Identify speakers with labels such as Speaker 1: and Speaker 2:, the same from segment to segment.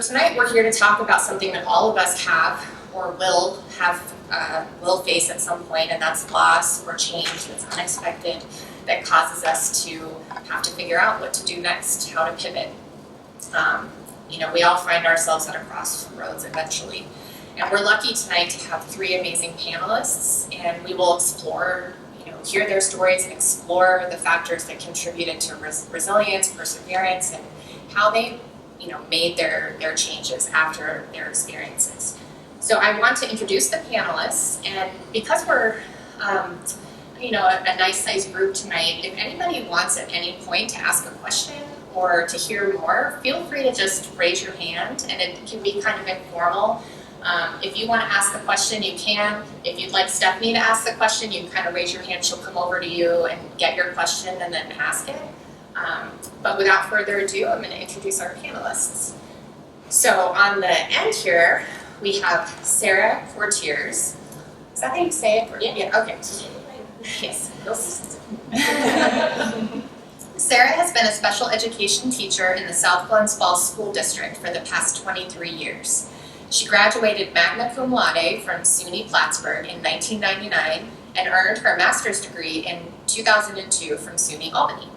Speaker 1: tonight we're here to talk about something that all of us have or will face at some point, and that's loss or change that's unexpected that causes us to have to figure out what to do next, how to pivot. We all find ourselves at a crossroads eventually. And we're lucky tonight to have three amazing panelists, and we will explore, hear their stories and explore the factors that contributed to resilience, perseverance, and how they, made their changes after their experiences. So I want to introduce the panelists, and because we're, a nice sized group tonight, if anybody wants at any point to ask a question or to hear more, feel free to just raise your hand, and it can be kind of informal. If you want to ask a question, you can. If you'd like Stephanie to ask the question, you can kind of raise your hand. She'll come over to you and get your question and then ask it. But without further ado, I'm going to introduce our panelists. So on the end here, we have Sarah Fortiers. Is that how you say it? Yeah. Okay. Yes. Sarah has been a special education teacher in the South Glens Falls School District for the past 23 years. She graduated magna cum laude from SUNY Plattsburgh in 1999 and earned her master's degree in 2002 from SUNY Albany.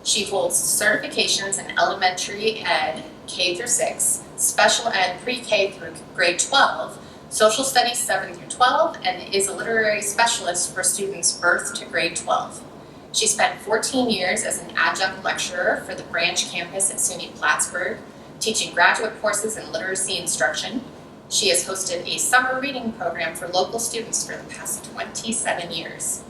Speaker 1: She holds certifications in elementary ed K through 6, special ed pre-K through grade 12, social studies 7 through 12, and is a literary specialist for students birth to grade 12. She spent 14 years as an adjunct lecturer for the branch campus at SUNY Plattsburgh, teaching graduate courses in literacy instruction. She has hosted a summer reading program for local students for the past 27 years.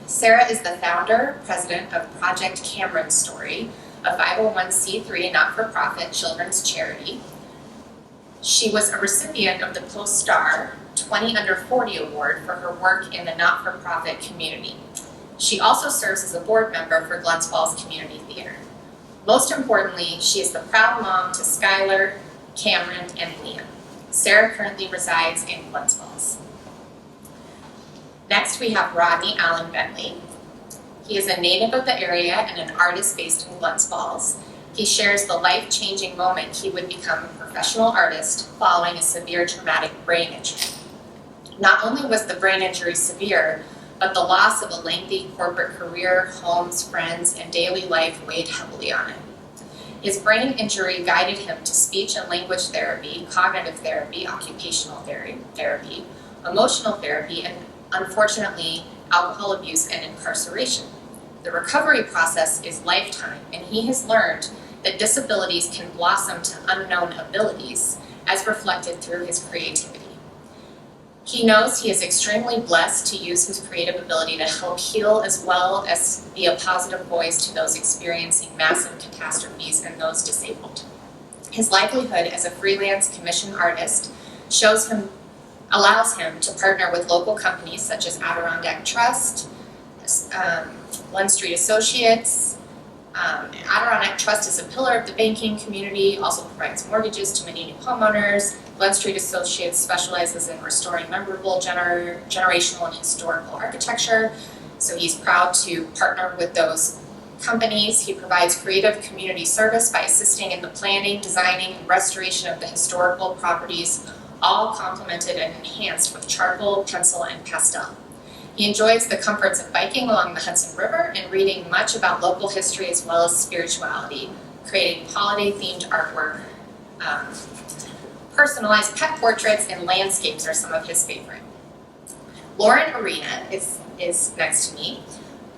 Speaker 1: Sarah is the founder, president of Project Cameron's Story, a 501c3 not-for-profit children's charity. She was a recipient of the Post-Star 20 Under 40 Award for her work in the not-for-profit community. She also serves as a board member for Glens Falls Community Theater. Most importantly, she is the proud mom to Skylar, Cameron, and Liam. Sarah currently resides in Glens Falls. Next, we have Rodney Allen Bentley. He is a native of the area and an artist based in Glens Falls. He shares the life-changing moment he would become a professional artist following a severe traumatic brain injury. Not only was the brain injury severe, but the loss of a lengthy corporate career, homes, friends, and daily life weighed heavily on him. His brain injury guided him to speech and language therapy, cognitive therapy, occupational therapy, emotional therapy, and unfortunately, alcohol abuse and incarceration. The recovery process is lifetime, and he has learned that disabilities can blossom to unknown abilities, as reflected through his creativity. He knows he is extremely blessed to use his creative ability to help heal as well as be a positive voice to those experiencing massive catastrophes and those disabled. His livelihood as a freelance commission artist allows him to partner with local companies such as Adirondack Trust, Glen Street Associates. Adirondack Trust is a pillar of the banking community, also provides mortgages to many new homeowners. Glen Street Associates specializes in restoring memorable generational and historical architecture, so he's proud to partner with those companies. He provides creative community service by assisting in the planning, designing, and restoration of the historical properties, all complemented and enhanced with charcoal, pencil, and pastel. He enjoys the comforts of biking along the Hudson River and reading much about local history as well as spirituality, creating holiday-themed artwork. Personalized pet portraits and landscapes are some of his favorite. Lauren Arena is next to me.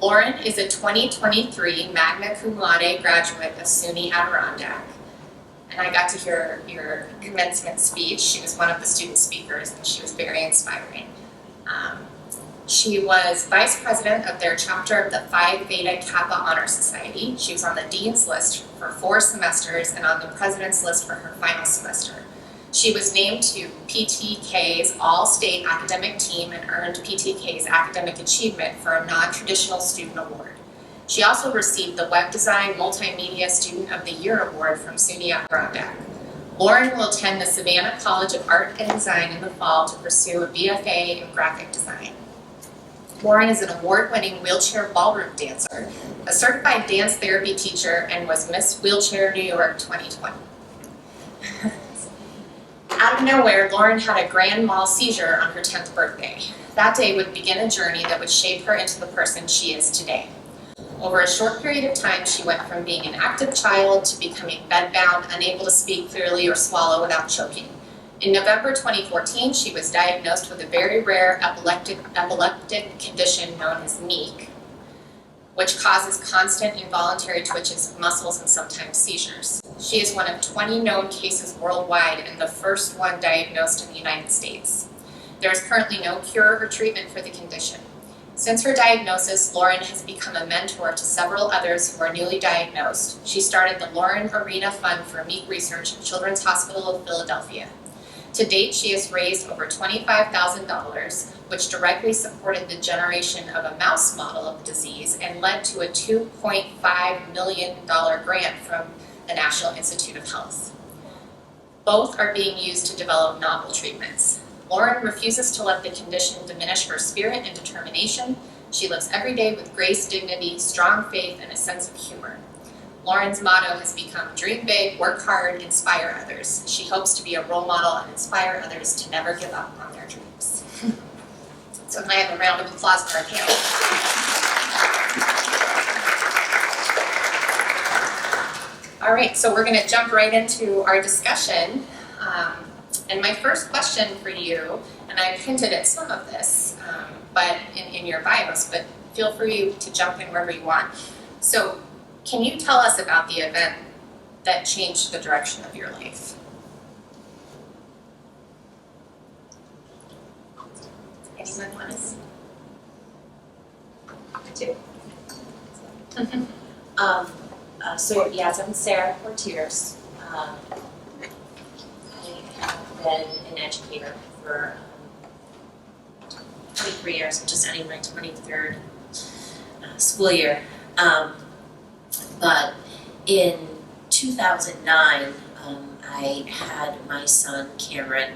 Speaker 1: Lauren is a 2023 magna cum laude graduate of SUNY Adirondack. And I got to hear your commencement speech. She was one of the student speakers, and she was very inspiring. She was vice president of their chapter of the Phi Beta Kappa Honor Society. She was on the dean's list for 4 semesters and on the president's list for her final semester. She was named to PTK's All-State Academic Team and earned PTK's Academic Achievement for a non-traditional student award. She also received the Web Design Multimedia Student of the Year Award from SUNY Adirondack. Lauren will attend the Savannah College of Art and Design in the fall to pursue a BFA in graphic design. Lauren is an award-winning wheelchair ballroom dancer, a certified dance therapy teacher, and was Miss Wheelchair New York 2020. Out of nowhere, Lauren had a grand mal seizure on her 10th birthday. That day would begin a journey that would shape her into the person she is today. Over a short period of time, she went from being an active child to becoming bedbound, unable to speak clearly or swallow without choking. In November 2014, she was diagnosed with a very rare epileptic condition known as MEEK, which causes constant involuntary twitches of muscles and sometimes seizures. She is one of 20 known cases worldwide and the first one diagnosed in the United States. There is currently no cure or treatment for the condition. Since her diagnosis, Lauren has become a mentor to several others who are newly diagnosed. She started the Lauren Arena Fund for MEEK Research at Children's Hospital of Philadelphia. To date, she has raised over $25,000, which directly supported the generation of a mouse model of the disease and led to a $2.5 million grant from the National Institute of Health. Both are being used to develop novel treatments. Lauren refuses to let the condition diminish her spirit and determination. She lives every day with grace, dignity, strong faith, and a sense of humor. Lauren's motto has become dream big, work hard, inspire others. She hopes to be a role model and inspire others to never give up on their dreams. So can I have a round of applause for our panel? All right, so we're going to jump right into our discussion. And my first question for you, and I've hinted at some of this, but in your bios, but feel free to jump in wherever you want. So, can you tell us about the event that changed the direction of your life? Anyone want to?
Speaker 2: So yes, I'm Sarah Portiers. I have been an educator for 23 years, just ending my 23rd school year. But in 2009, I had my son Cameron.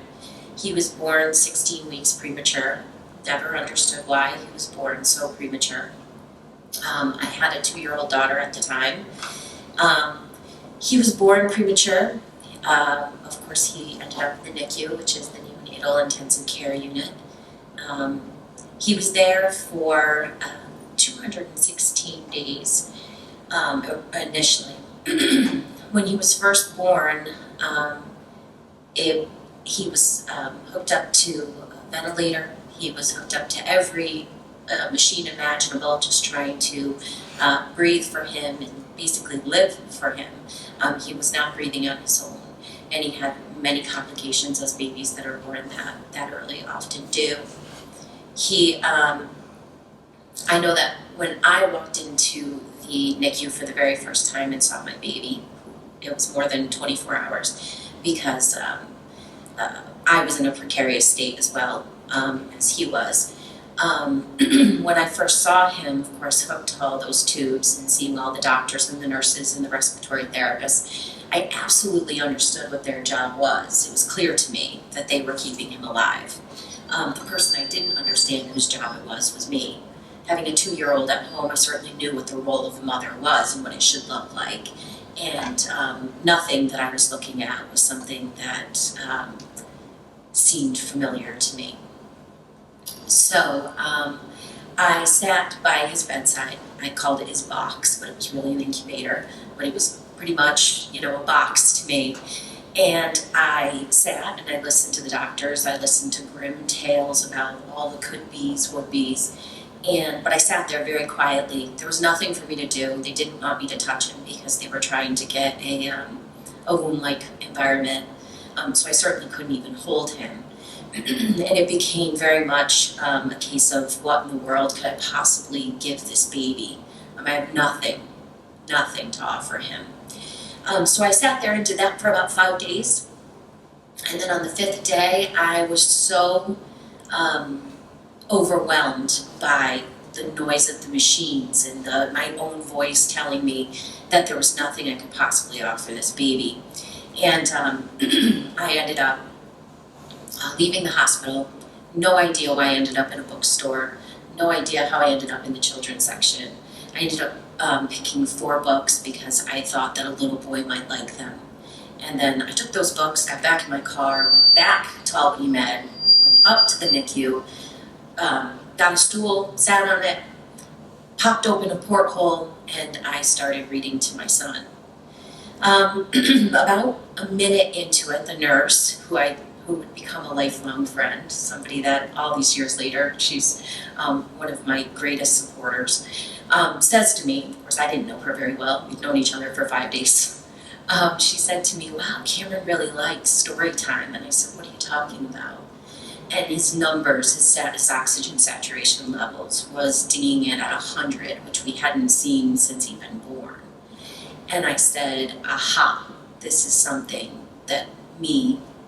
Speaker 2: He was born 16 weeks premature. Never understood why he was born so premature. I had a 2-year-old daughter at the time. He was born premature. Of course, he ended up in the NICU, which is the Neonatal Intensive Care Unit. He was there for 216 days initially. When he was first born, he was hooked up to a ventilator. He was hooked up to every machine imaginable, just trying to breathe for him and basically live for him. He was not breathing on his own, and he had many complications, as babies that are born that early often do. I know that when I walked into the NICU for the very first time and saw my baby, it was more than 24 hours because I was in a precarious state as well, as he was. When I first saw him, of course, hooked to all those tubes and seeing all the doctors and the nurses and the respiratory therapists, I absolutely understood what their job was. It was clear to me that they were keeping him alive. The person I didn't understand whose job it was me. Having a 2-year-old at home, I certainly knew what the role of a mother was and what it should look like. And nothing that I was looking at was something that seemed familiar to me. So I sat by his bedside. I called it his box, but it was really an incubator. But it was pretty much, a box to me. And I sat and I listened to the doctors. I listened to grim tales about all the could-be's, would-be's. But I sat there very quietly. There was nothing for me to do. They didn't want me to touch him because they were trying to get a womb-like environment. So I certainly couldn't even hold him. And it became very much a case of what in the world could I possibly give this baby? I have nothing to offer him. So I sat there and did that for about 5 days. And then on the 5th day, I was so overwhelmed by the noise of the machines and my own voice telling me that there was nothing I could possibly offer this baby. And I ended up leaving the hospital. No idea why I ended up in a bookstore. No idea how I ended up in the children's section. I ended up picking 4 books because I thought that a little boy might like them. And then I took those books, got back in my car, went back to Albany Med, went up to the NICU, got a stool, sat on it, popped open a porthole, and I started reading to my son. About a minute into it, the nurse, who would become a lifelong friend, somebody that all these years later, she's one of my greatest supporters, says to me, of course I didn't know her very well, we'd known each other for 5 days. She said to me, wow, Cameron really likes story time. And I said, what are you talking about? And his numbers, his oxygen saturation levels was dinging in at 100, which we hadn't seen since he'd been born. And I said, aha, this is something that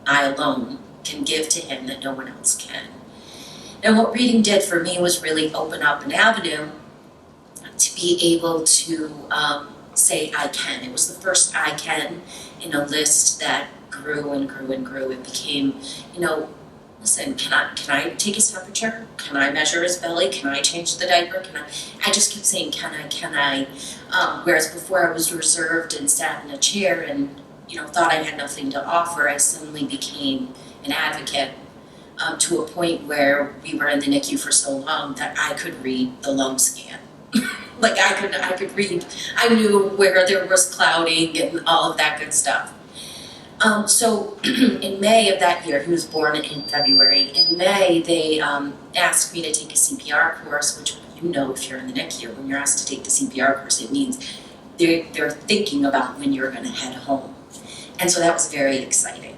Speaker 2: I alone can give to him that no one else can. And what reading did for me was really open up an avenue to be able to say I can. It was the first I can in a list that grew and grew and grew. It became, listen, can I take his temperature? Can I measure his belly? Can I change the diaper? I just kept saying, can I? Whereas before I was reserved and sat in a chair and, thought I had nothing to offer, I suddenly became an advocate to a point where we were in the NICU for so long that I could read the lung scan. Like I could read, I knew where there was clouding and all of that good stuff. So in May of that year, he was born in February, in May they asked me to take a CPR course, which if you're in the NICU, when you're asked to take the CPR course, it means they're thinking about when you're gonna head home. And so that was very exciting.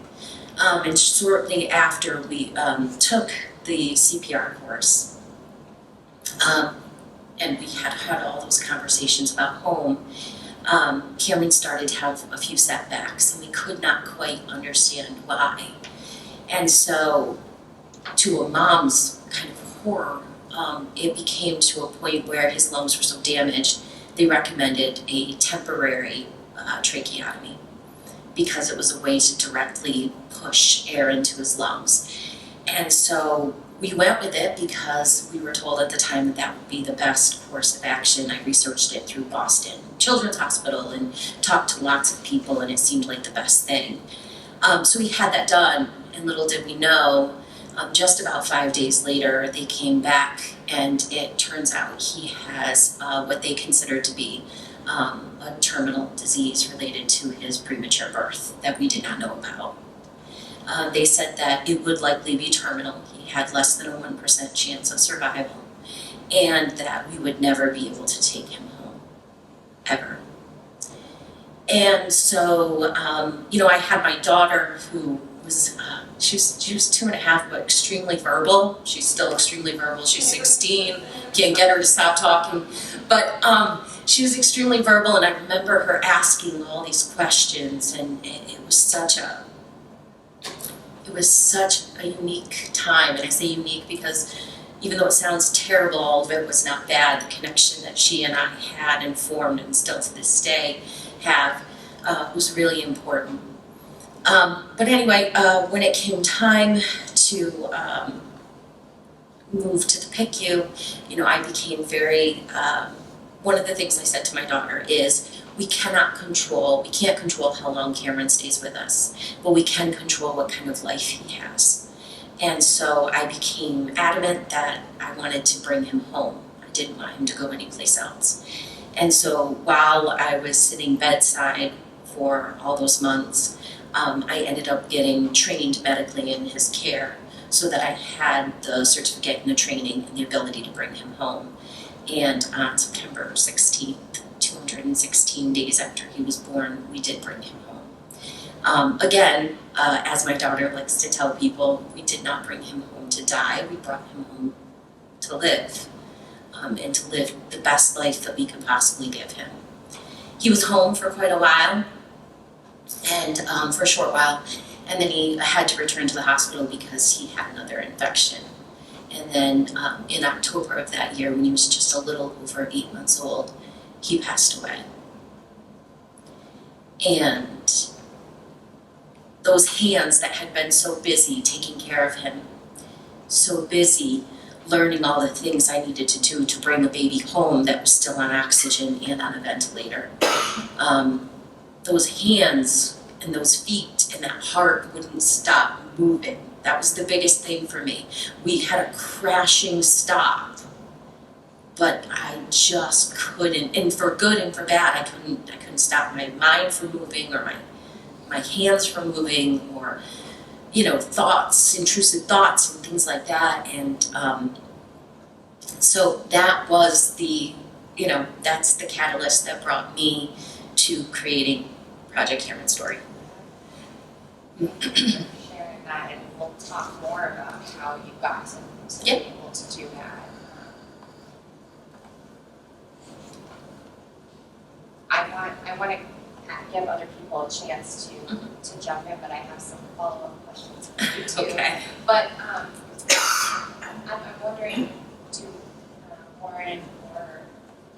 Speaker 2: And shortly after we took the CPR course, and we had all those conversations about home, Cameron started to have a few setbacks and we could not quite understand why. And so, to a mom's kind of horror, it became to a point where his lungs were so damaged, they recommended a temporary tracheotomy because it was a way to directly push air into his lungs. And so we went with it because we were told at the time that would be the best course of action. I researched it through Boston Children's Hospital and talked to lots of people, and it seemed like the best thing. So we had that done, and little did we know, just about 5 days later, they came back, and it turns out he has what they consider to be a terminal disease related to his premature birth that we did not know about. They said that it would likely be terminal. He had less than a 1% chance of survival, and that we would never be able to take him home, ever. And so, I had my daughter who was, she was 2.5, but extremely verbal. She's still extremely verbal. She's 16, can't get her to stop talking. But she was extremely verbal, and I remember her asking all these questions, and it was such a unique time. And I say unique because even though it sounds terrible, all of it was not bad. The connection that she and I had and formed, and still to this day have, was really important. But anyway, when it came time to move to the PICU, I became very, one of the things I said to my daughter is, we can't control how long Cameron stays with us, but we can control what kind of life he has. And so I became adamant that I wanted to bring him home. I didn't want him to go anyplace else. And so while I was sitting bedside for all those months, I ended up getting trained medically in his care so that I had the certificate and the training and the ability to bring him home. And on September 16th, 216 days after he was born, we did bring him home. Again, as my daughter likes to tell people, we did not bring him home to die, we brought him home to live, and to live the best life that we could possibly give him. He was home for quite a while, and for a short while, and then he had to return to the hospital because he had another infection. And then in October of that year, when he was just a little over 8 months old, he passed away. And those hands that had been so busy taking care of him, so busy learning all the things I needed to do to bring a baby home that was still on oxygen and on a ventilator, those hands and those feet and that heart wouldn't stop moving. That was the biggest thing for me. We had a crashing stop, but I just couldn't, and for good and for bad, I couldn't stop my mind from moving, or my hands from moving, or thoughts, intrusive thoughts and things like that. And so that was that's the catalyst that brought me to creating Project Cameron Story.
Speaker 1: Sharing that, and we'll talk more about how you got to be able to do that. I want to give other people a chance to jump in, but I have some follow-up questions for you too.
Speaker 2: Okay.
Speaker 1: But I'm wondering, do Warren or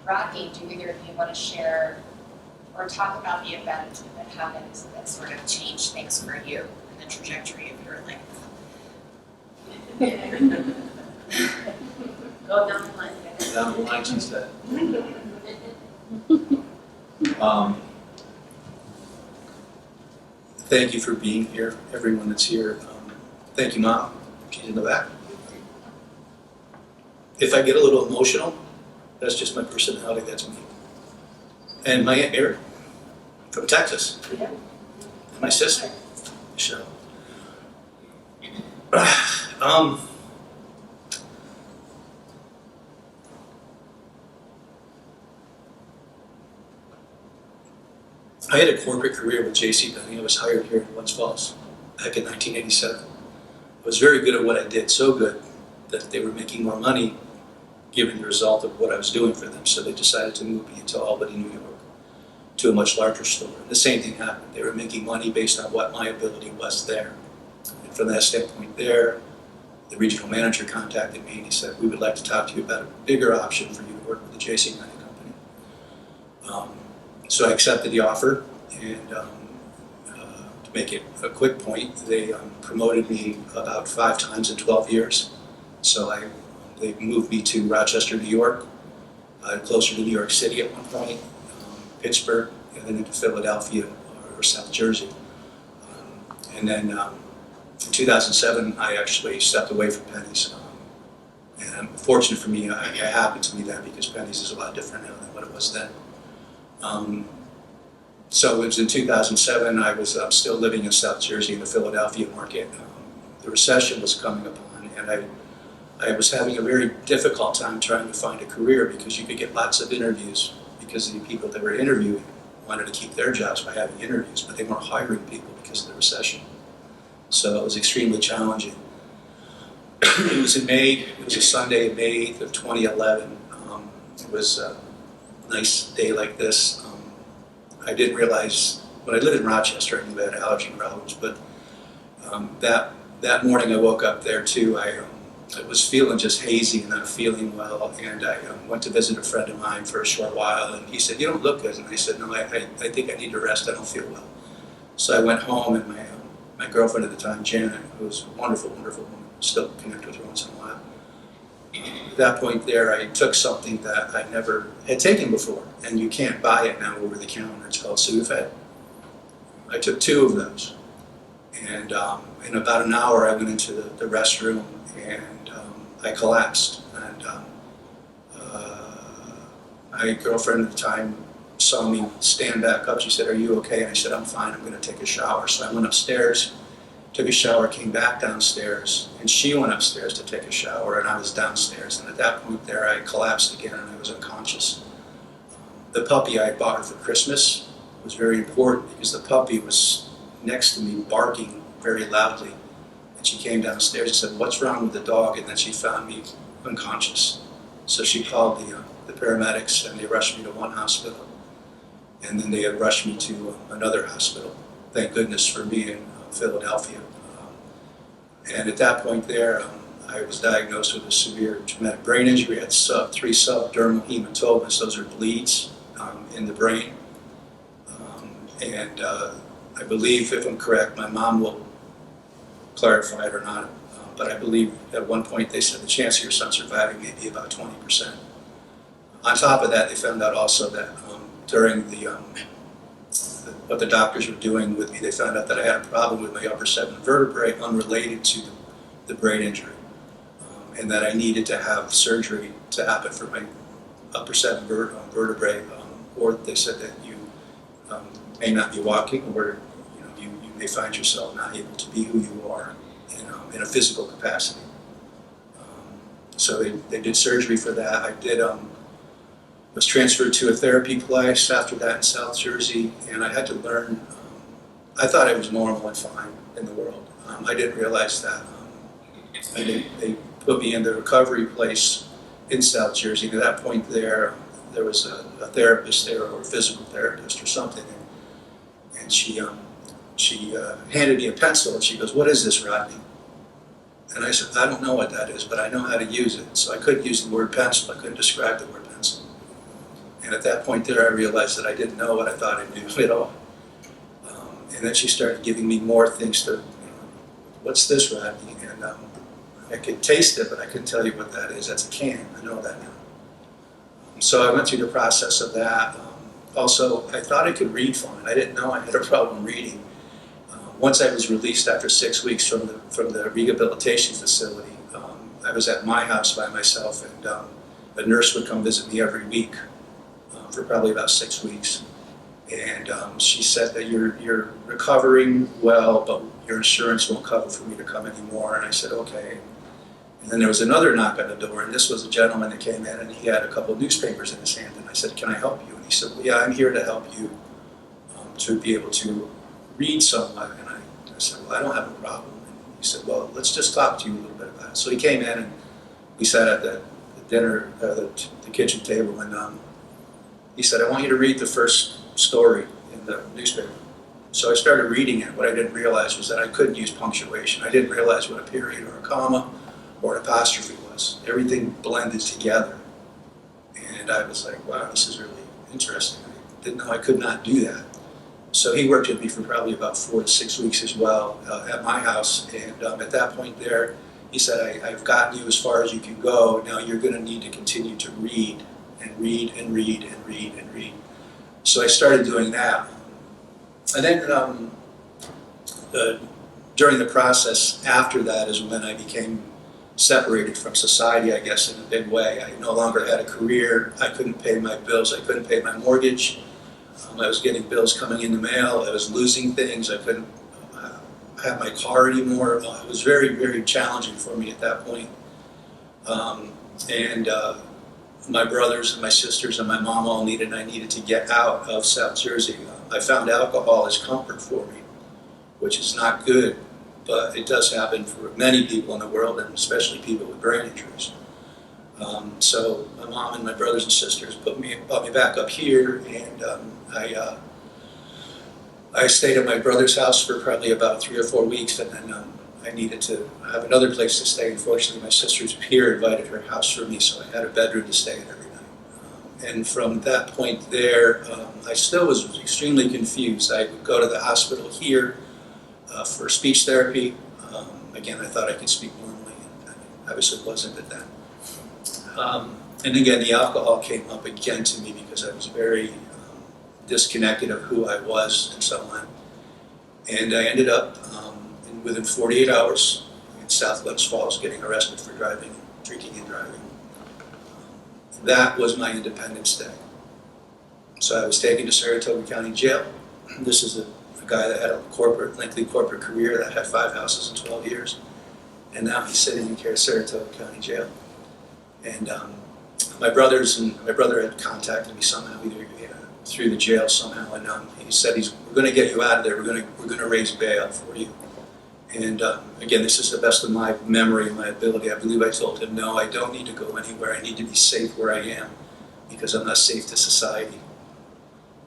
Speaker 1: Rodney, do either of you want to share or talk about the event that happened that sort of changed things for you and the trajectory of your life?
Speaker 2: Go down the line.
Speaker 3: Down the line, she said. Thank you for being here, everyone that's here. Thank you, Mom. She's in the back. If I get a little emotional, that's just my personality, that's me. And my Aunt Mary from Texas.
Speaker 1: Yeah.
Speaker 3: And my sister, Michelle. I had a corporate career with JCPenney. I was hired here in Glens Falls back in 1987. I was very good at what I did, so good that they were making more money given the result of what I was doing for them. So they decided to move me to Albany, New York, to a much larger store. And the same thing happened. They were making money based on what my ability was there. And from that standpoint there, the regional manager contacted me and he said, we would like to talk to you about a bigger option for you to work with the JCPenney company. So I accepted the offer, and to make it a quick point, they promoted me about 5 times in 12 years. So they moved me to Rochester, New York, closer to New York City at one point, Pittsburgh, and then into Philadelphia or South Jersey. And then in 2007, I actually stepped away from Penny's. And fortunate for me, it happened to me then, because Penny's is a lot different now than what it was then. So it was in 2007, I was still living in South Jersey in the Philadelphia market. The recession was coming upon, and I was having a very difficult time trying to find a career, because you could get lots of interviews because the people that were interviewing wanted to keep their jobs by having interviews, but they weren't hiring people because of the recession. So it was extremely challenging. It was in May, it was a Sunday in May of 2011. It was a nice day like this. I didn't realize, when I lived in Rochester, I knew I had allergy problems, but that morning I woke up there too. I was feeling just hazy and not feeling well, and I went to visit a friend of mine for a short while, and he said, you don't look good, and I said, no, I think I need to rest, I don't feel well. So I went home, and my girlfriend at the time, Janet, who was a wonderful, wonderful woman, still connect with her once in a while. At that point there, I took something that I never had taken before, and you can't buy it now over the counter. It's called Sudafed. I took 2 of those, and in about an hour I went into the restroom, and I collapsed. And my girlfriend at the time saw me stand back up. She said, are you okay? And I said, I'm fine, I'm going to take a shower. So I went upstairs, took a shower, came back downstairs, and she went upstairs to take a shower, and I was downstairs. And at that point there, I collapsed again, and I was unconscious. The puppy I had bought her for Christmas was very important, because the puppy was next to me barking very loudly. And she came downstairs and said, what's wrong with the dog? And then she found me unconscious. So she called the paramedics, and they rushed me to one hospital. And then they had rushed me to another hospital. Thank goodness for me in Philadelphia. And at that point there, I was diagnosed with a severe traumatic brain injury. I had 3 subdermal hematomas. Those are bleeds in the brain. And I believe, if I'm correct, my mom will clarify it or not, but I believe at one point they said the chance of your son surviving may be about 20%. On top of that, they found out also that during the what the doctors were doing with me. They found out that I had a problem with my upper 7 vertebrae unrelated to the brain injury, and that I needed to have surgery to happen for my upper 7 vertebrae, or they said that you may not be walking, or you may find yourself not able to be who you are in a physical capacity. So they did surgery for that. I was transferred to a therapy place after that in South Jersey, and I had to learn. I thought I was normal and fine in the world. I didn't realize that. They put me in the recovery place in South Jersey. At that point there was a therapist there, or a physical therapist or something, and she handed me a pencil, and she goes, "What is this, Rodney?" And I said, "I don't know what that is, but I know how to use it." So I couldn't use the word pencil. I couldn't describe the word pencil. And at that point there, I realized that I didn't know what I thought I knew at all. And then she started giving me more things to, "What's this, Rodney?" And I could taste it, but I couldn't tell you what that is. That's a can. I know that now. So I went through the process of that. Also, I thought I could read fine. I didn't know I had a problem reading. Once I was released after 6 weeks from the rehabilitation facility, I was at my house by myself, and a nurse would come visit me every week for probably about 6 weeks. And she said that you're recovering well, but your insurance won't cover for me to come anymore. And I said, okay. And then there was another knock on the door, and this was a gentleman that came in, and he had a couple of newspapers in his hand. And I said, "Can I help you?" And he said, "Well, yeah, I'm here to help you to be able to read somewhat." And I said, "Well, I don't have a problem." And he said, "Well, let's just talk to you a little bit about it." So he came in, and we sat at the kitchen table, and he said, "I want you to read the first story in the newspaper." So I started reading it. What I didn't realize was that I couldn't use punctuation. I didn't realize what a period or a comma or an apostrophe was. Everything blended together. And I was like, wow, this is really interesting. I didn't know I could not do that. So he worked with me for probably about 4 to 6 weeks as well at my house. And at that point there, he said, I've gotten you as far as you can go. Now you're going to need to continue to read and read and read and read and read. So I started doing that. And then during the process after that is when I became separated from society, I guess, in a big way. I no longer had a career. I couldn't pay my bills. I couldn't pay my mortgage. I was getting bills coming in the mail. I was losing things. I couldn't have my car anymore. It was very, very challenging for me at that point. My brothers and my sisters and my mom all I needed to get out of South Jersey. I found alcohol as comfort for me, which is not good, but it does happen for many people in the world, and especially people with brain injuries. So my mom and my brothers and sisters brought me back up here, and I stayed at my brother's house for probably about 3 or 4 weeks, and then I needed to have another place to stay. Unfortunately, my sister's peer invited her house for me, so I had a bedroom to stay in every night. And from that point there, I still was extremely confused. I would go to the hospital here for speech therapy. Again, I thought I could speak normally, and I obviously wasn't at that. And again, the alcohol came up again to me because I was very disconnected of who I was and so on. And I ended up within 48 hours in South Glens Falls getting arrested for drinking and driving. That was my Independence Day. So I was taken to Saratoga County Jail. This is a guy that had a lengthy corporate career that had 5 houses in 12 years. And now he's sitting in Saratoga County Jail. And my brother had contacted me somehow, either through the jail somehow, and he said, "We're going to get you out of there. We're going to raise bail for you." And again, this is the best of my memory and my ability. I believe I told him, "No, I don't need to go anywhere. I need to be safe where I am because I'm not safe to society."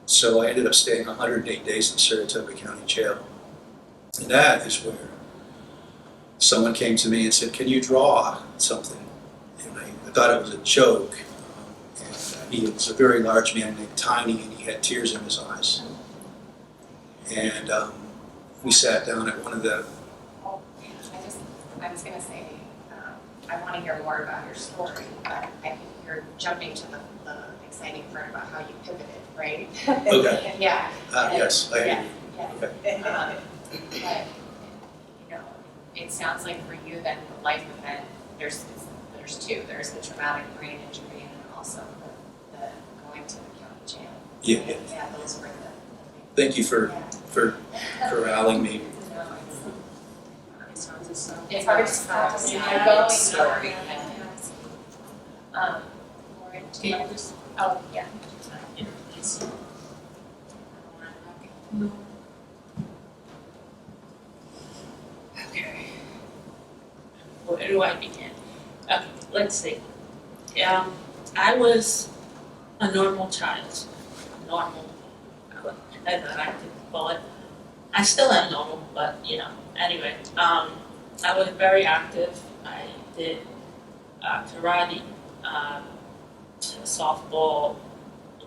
Speaker 3: So I ended up staying 108 days in Saratoga County Jail. And that is where someone came to me and said, "Can you draw something?" And I thought it was a joke. He was a very large man named Tiny, and he had tears in his eyes. And we sat down at one of the...
Speaker 1: I was going to say, I want to hear more about your story, but I think you're jumping to the exciting part about how you pivoted, right?
Speaker 3: Okay.
Speaker 1: Yeah.
Speaker 3: Yes, I
Speaker 1: Yeah,
Speaker 3: agree.
Speaker 1: yeah. But, you know, it sounds like for you then the life event, there's two. There's the traumatic brain injury and then also the going to the county jail.
Speaker 3: Yeah.
Speaker 1: Yeah, those were the
Speaker 3: Thank you for
Speaker 1: yeah.
Speaker 3: corralling me.
Speaker 1: No,
Speaker 2: It's hard to stop.
Speaker 1: it's hard to stop.
Speaker 2: Yeah.
Speaker 1: You're going
Speaker 2: Story.
Speaker 1: Lauren, do you just, oh, yeah.
Speaker 4: Okay. Where do I begin? Let's see. I was a normal child. Normal, as I like to call it. I still am normal, but anyway. I was very active. I did karate, softball,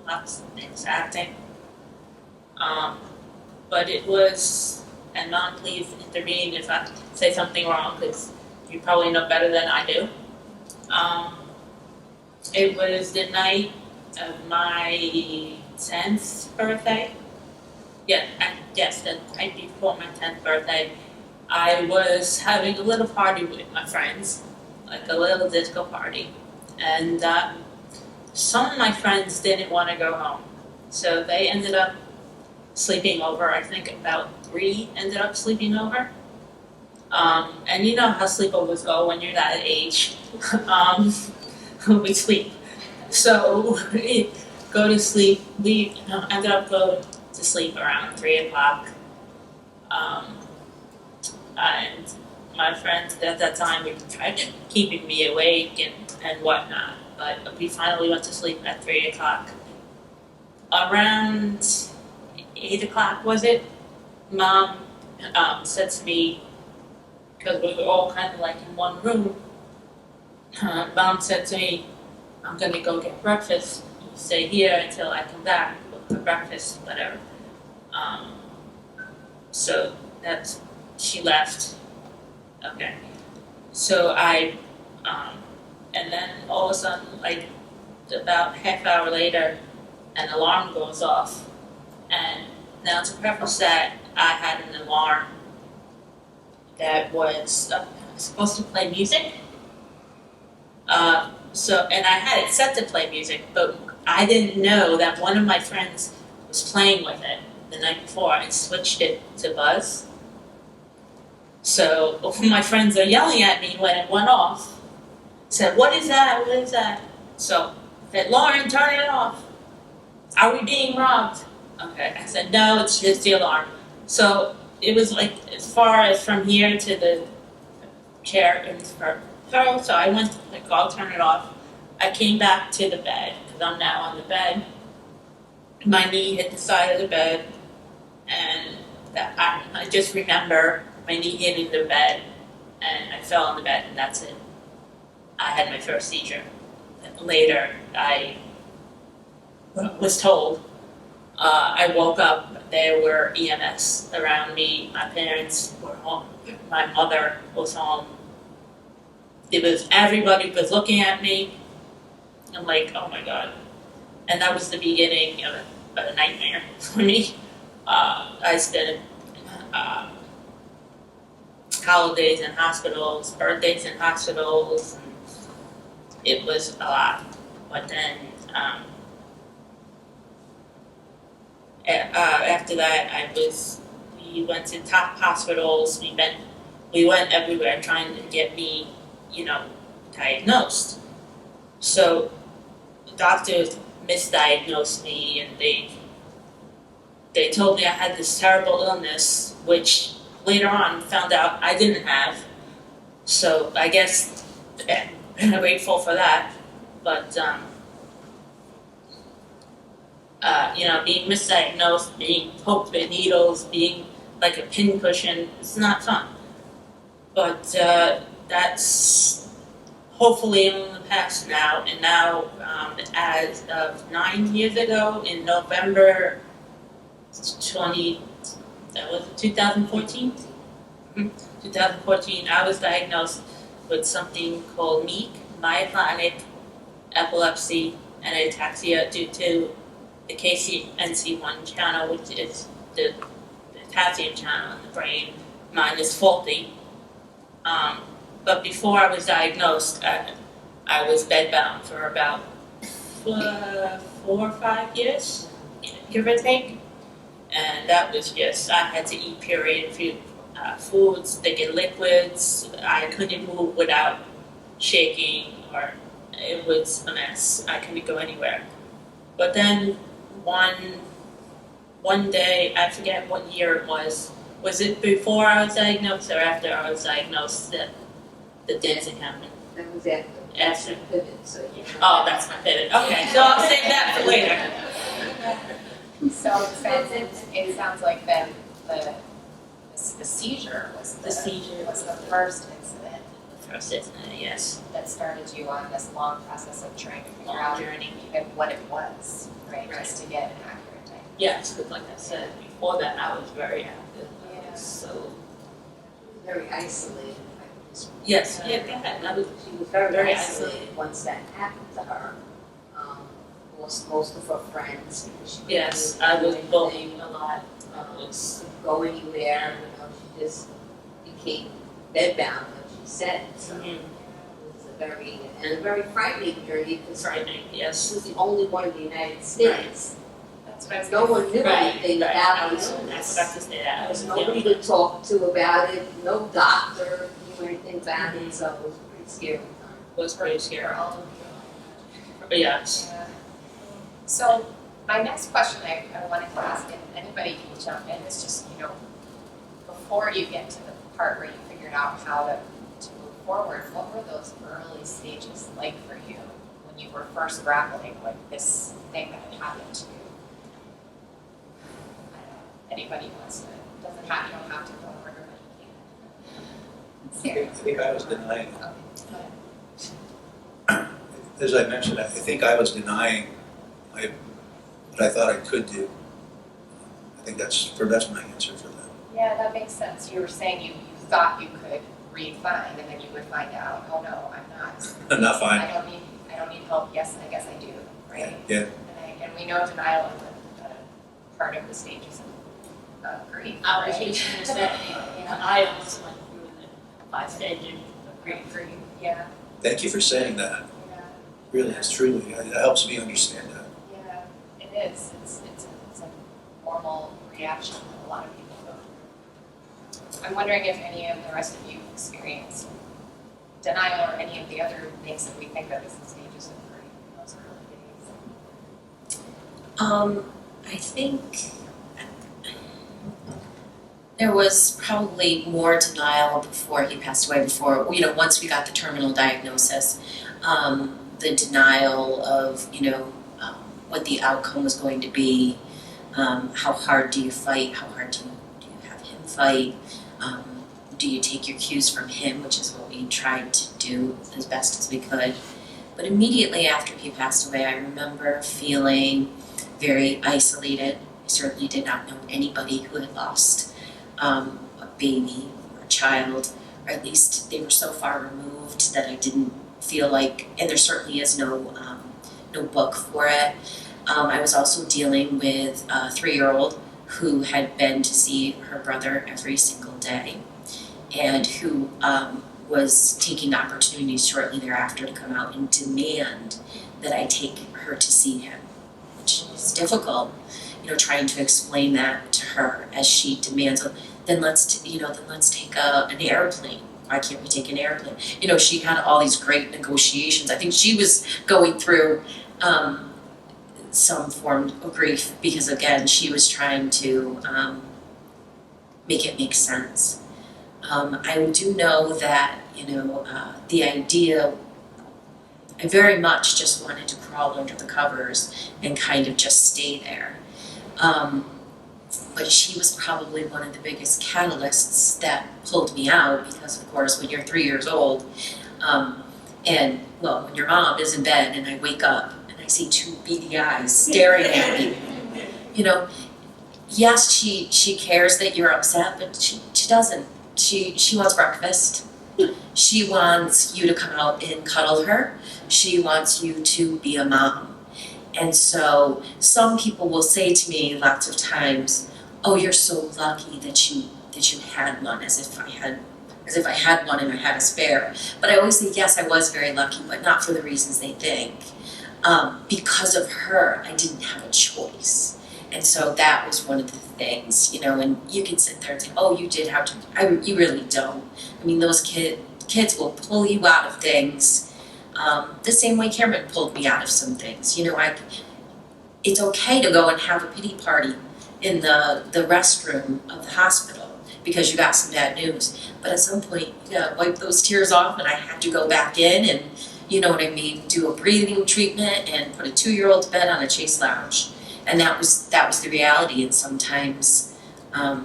Speaker 4: lots of things, acting. But it was, and Mom, please intervene if I say something wrong, because you probably know better than I do. It was the night of my 10th birthday. Yes, the night before my 10th birthday. I was having a little party with my friends, like a little disco party. And some of my friends didn't want to go home. So they ended up sleeping over. I think about 3 ended up sleeping over. And you know how sleepovers go when you're that age. We sleep. So we go to sleep. We ended up going to sleep around 3 o'clock. And my friends at that time were trying to keeping me awake and whatnot. But we finally went to sleep at 3 o'clock. Around 8 o'clock, was it? Mom said to me, because we were all kind of like in one room, Mom said to me, I'm going to go get breakfast. You stay here until I come back for breakfast, whatever. So that's, she left. Okay. So I, and then all of a sudden, like about half hour later, an alarm goes off. And now to preface that, I had an alarm that was supposed to play music. And I had it set to play music, but I didn't know that one of my friends was playing with it the night before. I switched it to buzz. So my friends are yelling at me when it went off. Said, "What is that? What is that?" So I said, "Lauren, turn it off. Are we being robbed?" Okay, I said, "No, it's just the alarm." So it was like as far as from here to the chair in the so I went to like, I'll turn it off. I came back to the bed, because I'm now on the bed. My knee hit the side of the bed, and I just remember my knee hitting the bed, and I fell on the bed, and that's it. I had my first seizure. Later, I was told, I woke up, there were EMS around me, my parents were home, my mother was home. Everybody was looking at me. I'm like, oh my God. And that was the beginning of a nightmare for me. I spent holidays in hospitals, birthdays in hospitals. It was a lot. But then after that, we went to top hospitals. We went everywhere trying to get me, diagnosed. So the doctors misdiagnosed me, and they told me I had this terrible illness, which later on found out I didn't have. So I guess I'm grateful for that. But being misdiagnosed, being poked with needles, being like a pincushion, it's not fun. But that's hopefully in the past now. And now, as of 9 years ago, in November 2014? 2014, I was diagnosed with something called MEEC, myoclonic epilepsy and ataxia due to the KCNC1 channel, which is the potassium channel in the brain. Mine is faulty. But before I was diagnosed, I was bedbound for about 4 or 5 years, give or take. And that was just, I had to eat period foods, thick and liquids. I couldn't move without shaking, or it was a mess. I couldn't go anywhere. But then one day, I forget what year it was it before I was diagnosed or after I was diagnosed that the dancing happened?
Speaker 5: That was after.
Speaker 4: After.
Speaker 5: Pivot, so you know.
Speaker 4: Oh, that's my pivot. Okay, so I'll save that for later.
Speaker 1: So it sounds like then the seizure was
Speaker 4: The seizure.
Speaker 1: was the first incident
Speaker 4: First, isn't it? Yes.
Speaker 1: that started you on this long process of trying to figure
Speaker 4: Long
Speaker 1: out
Speaker 4: journey.
Speaker 1: even what it was, right?
Speaker 4: Right.
Speaker 1: Just to get an accurate diagnosis.
Speaker 4: Yes, because like I said, before that I was very active.
Speaker 1: Yeah.
Speaker 4: So,
Speaker 5: Very isolated.
Speaker 4: yes, yeah, go ahead. I was,
Speaker 5: She was very
Speaker 4: Very
Speaker 5: isolated once that happened to her. Lost most of her friends because she couldn't
Speaker 4: yes,
Speaker 5: really
Speaker 4: I
Speaker 5: do
Speaker 4: was
Speaker 5: anything,
Speaker 4: bullied a lot. I was,
Speaker 5: couldn't go anywhere, she just became bedbound, like she said, so.
Speaker 4: mhm,
Speaker 5: It was a very frightening journey because
Speaker 4: frightening,
Speaker 5: she
Speaker 4: yes.
Speaker 5: was the only one in the United States.
Speaker 1: That's what I was
Speaker 5: No one knew
Speaker 4: Right,
Speaker 5: anything
Speaker 4: right.
Speaker 5: about
Speaker 4: I
Speaker 5: the
Speaker 4: was, I
Speaker 5: illness.
Speaker 4: forgot to say that. I
Speaker 5: There
Speaker 4: was
Speaker 5: was nobody to talk to about it, no doctor knew anything about it, so it was a pretty scary time.
Speaker 4: was pretty
Speaker 1: You're
Speaker 4: scary.
Speaker 1: all
Speaker 4: But yes.
Speaker 1: Yeah. So my next question I wanted to ask, and anybody can jump in, is just, before you get to the part where you figured out how to move forward, what were those early stages like for you when you were first grappling with this thing that had happened to you? I don't know, anybody wants to, you don't have to go in order, but you can.
Speaker 3: I think I was denying it.
Speaker 1: Okay, go ahead.
Speaker 3: As I mentioned, I think I was denying what I thought I could do. I think that's my answer for that.
Speaker 1: Yeah, that makes sense. You were saying you thought you could read fine, and then you would find out, oh no, I'm not.
Speaker 3: I'm not fine.
Speaker 1: I don't need help. Yes, I guess I do, right?
Speaker 3: Yeah.
Speaker 1: And we know denial is a part of the stages of grief,
Speaker 4: I was
Speaker 1: right?
Speaker 4: just gonna say, I almost went through the 5 stages of grief.
Speaker 1: Grief, yeah,
Speaker 3: Thank you for saying that.
Speaker 1: yeah,
Speaker 3: Really, it's truly, it helps me understand that.
Speaker 1: yeah. It is. It's a normal reaction that a lot of people go through. I'm wondering if any of the rest of you experienced denial or any of the other things that we think of as the stages of grief in those early days.
Speaker 2: I think there was probably more denial before he passed away, once we got the terminal diagnosis, the denial of, what the outcome was going to be, how hard do you fight, how hard do you have him fight, do you take your cues from him, which is what we tried to do as best as we could. But immediately after he passed away, I remember feeling very isolated. I certainly did not know anybody who had lost a baby or a child, or at least they were so far removed that I didn't feel like, and there certainly is no book for it. I was also dealing with a 3-year-old who had been to see her brother every single day, and who was taking opportunities shortly thereafter to come out and demand that I take her to see him, which is difficult, trying to explain that to her as she demands, then let's take an airplane. Why can't we take an airplane? She had all these great negotiations. I think she was going through some form of grief because, again, she was trying to make it make sense. I do know that, the idea, I very much just wanted to crawl under the covers and kind of just stay there. But she was probably one of the biggest catalysts that pulled me out because, of course, when you're 3 years old, when your mom is in bed and I wake up and I see 2 beady eyes staring at me, yes, she cares that you're upset, but she doesn't. She wants breakfast. She wants you to come out and cuddle her. She wants you to be a mom. And so some people will say to me lots of times, "Oh, you're so lucky that you had one," as if I had one and I had a spare. But I always say, yes, I was very lucky, but not for the reasons they think. Because of her, I didn't have a choice. And so that was one of the things, you know, and you can sit there and say, "Oh, you did have to," you really don't. I mean, those kids will pull you out of things, the same way Cameron pulled me out of some things. You know, it's okay to go and have a pity party in the restroom of the hospital because you got some bad news. But at some point, you gotta wipe those tears off, and I had to go back in and, you know what I mean, do a breathing treatment and put a 2-year-old to bed on a Chase lounge. And that was the reality. And sometimes, I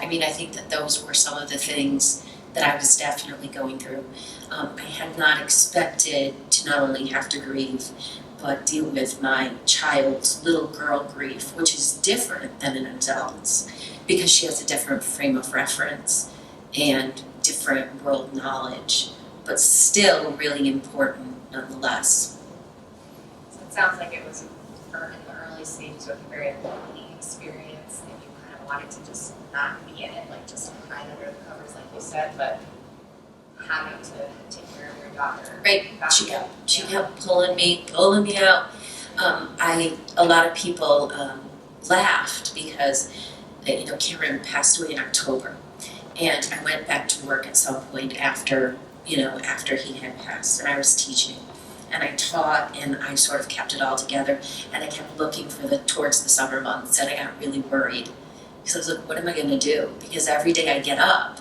Speaker 2: mean, I think that those were some of the things that I was definitely going through. I had not expected to not only have to grieve, but deal with my child's little girl grief, which is different than an adult's because she has a different frame of reference and different world knowledge, but still really important nonetheless.
Speaker 1: So it sounds like it was in the early stages with a very lonely experience, and you kind of wanted to just not be in it, like just hide under the covers, like you said, but having to take care of your daughter.
Speaker 2: Right, she kept pulling me out. A lot of people laughed because, you know, Cameron passed away in October, and I went back to work at some point after he had passed, and I was teaching, and I taught, and I sort of kept it all together, and I kept looking towards the summer months, and I got really worried because I was like, what am I going to do? Because every day I get up,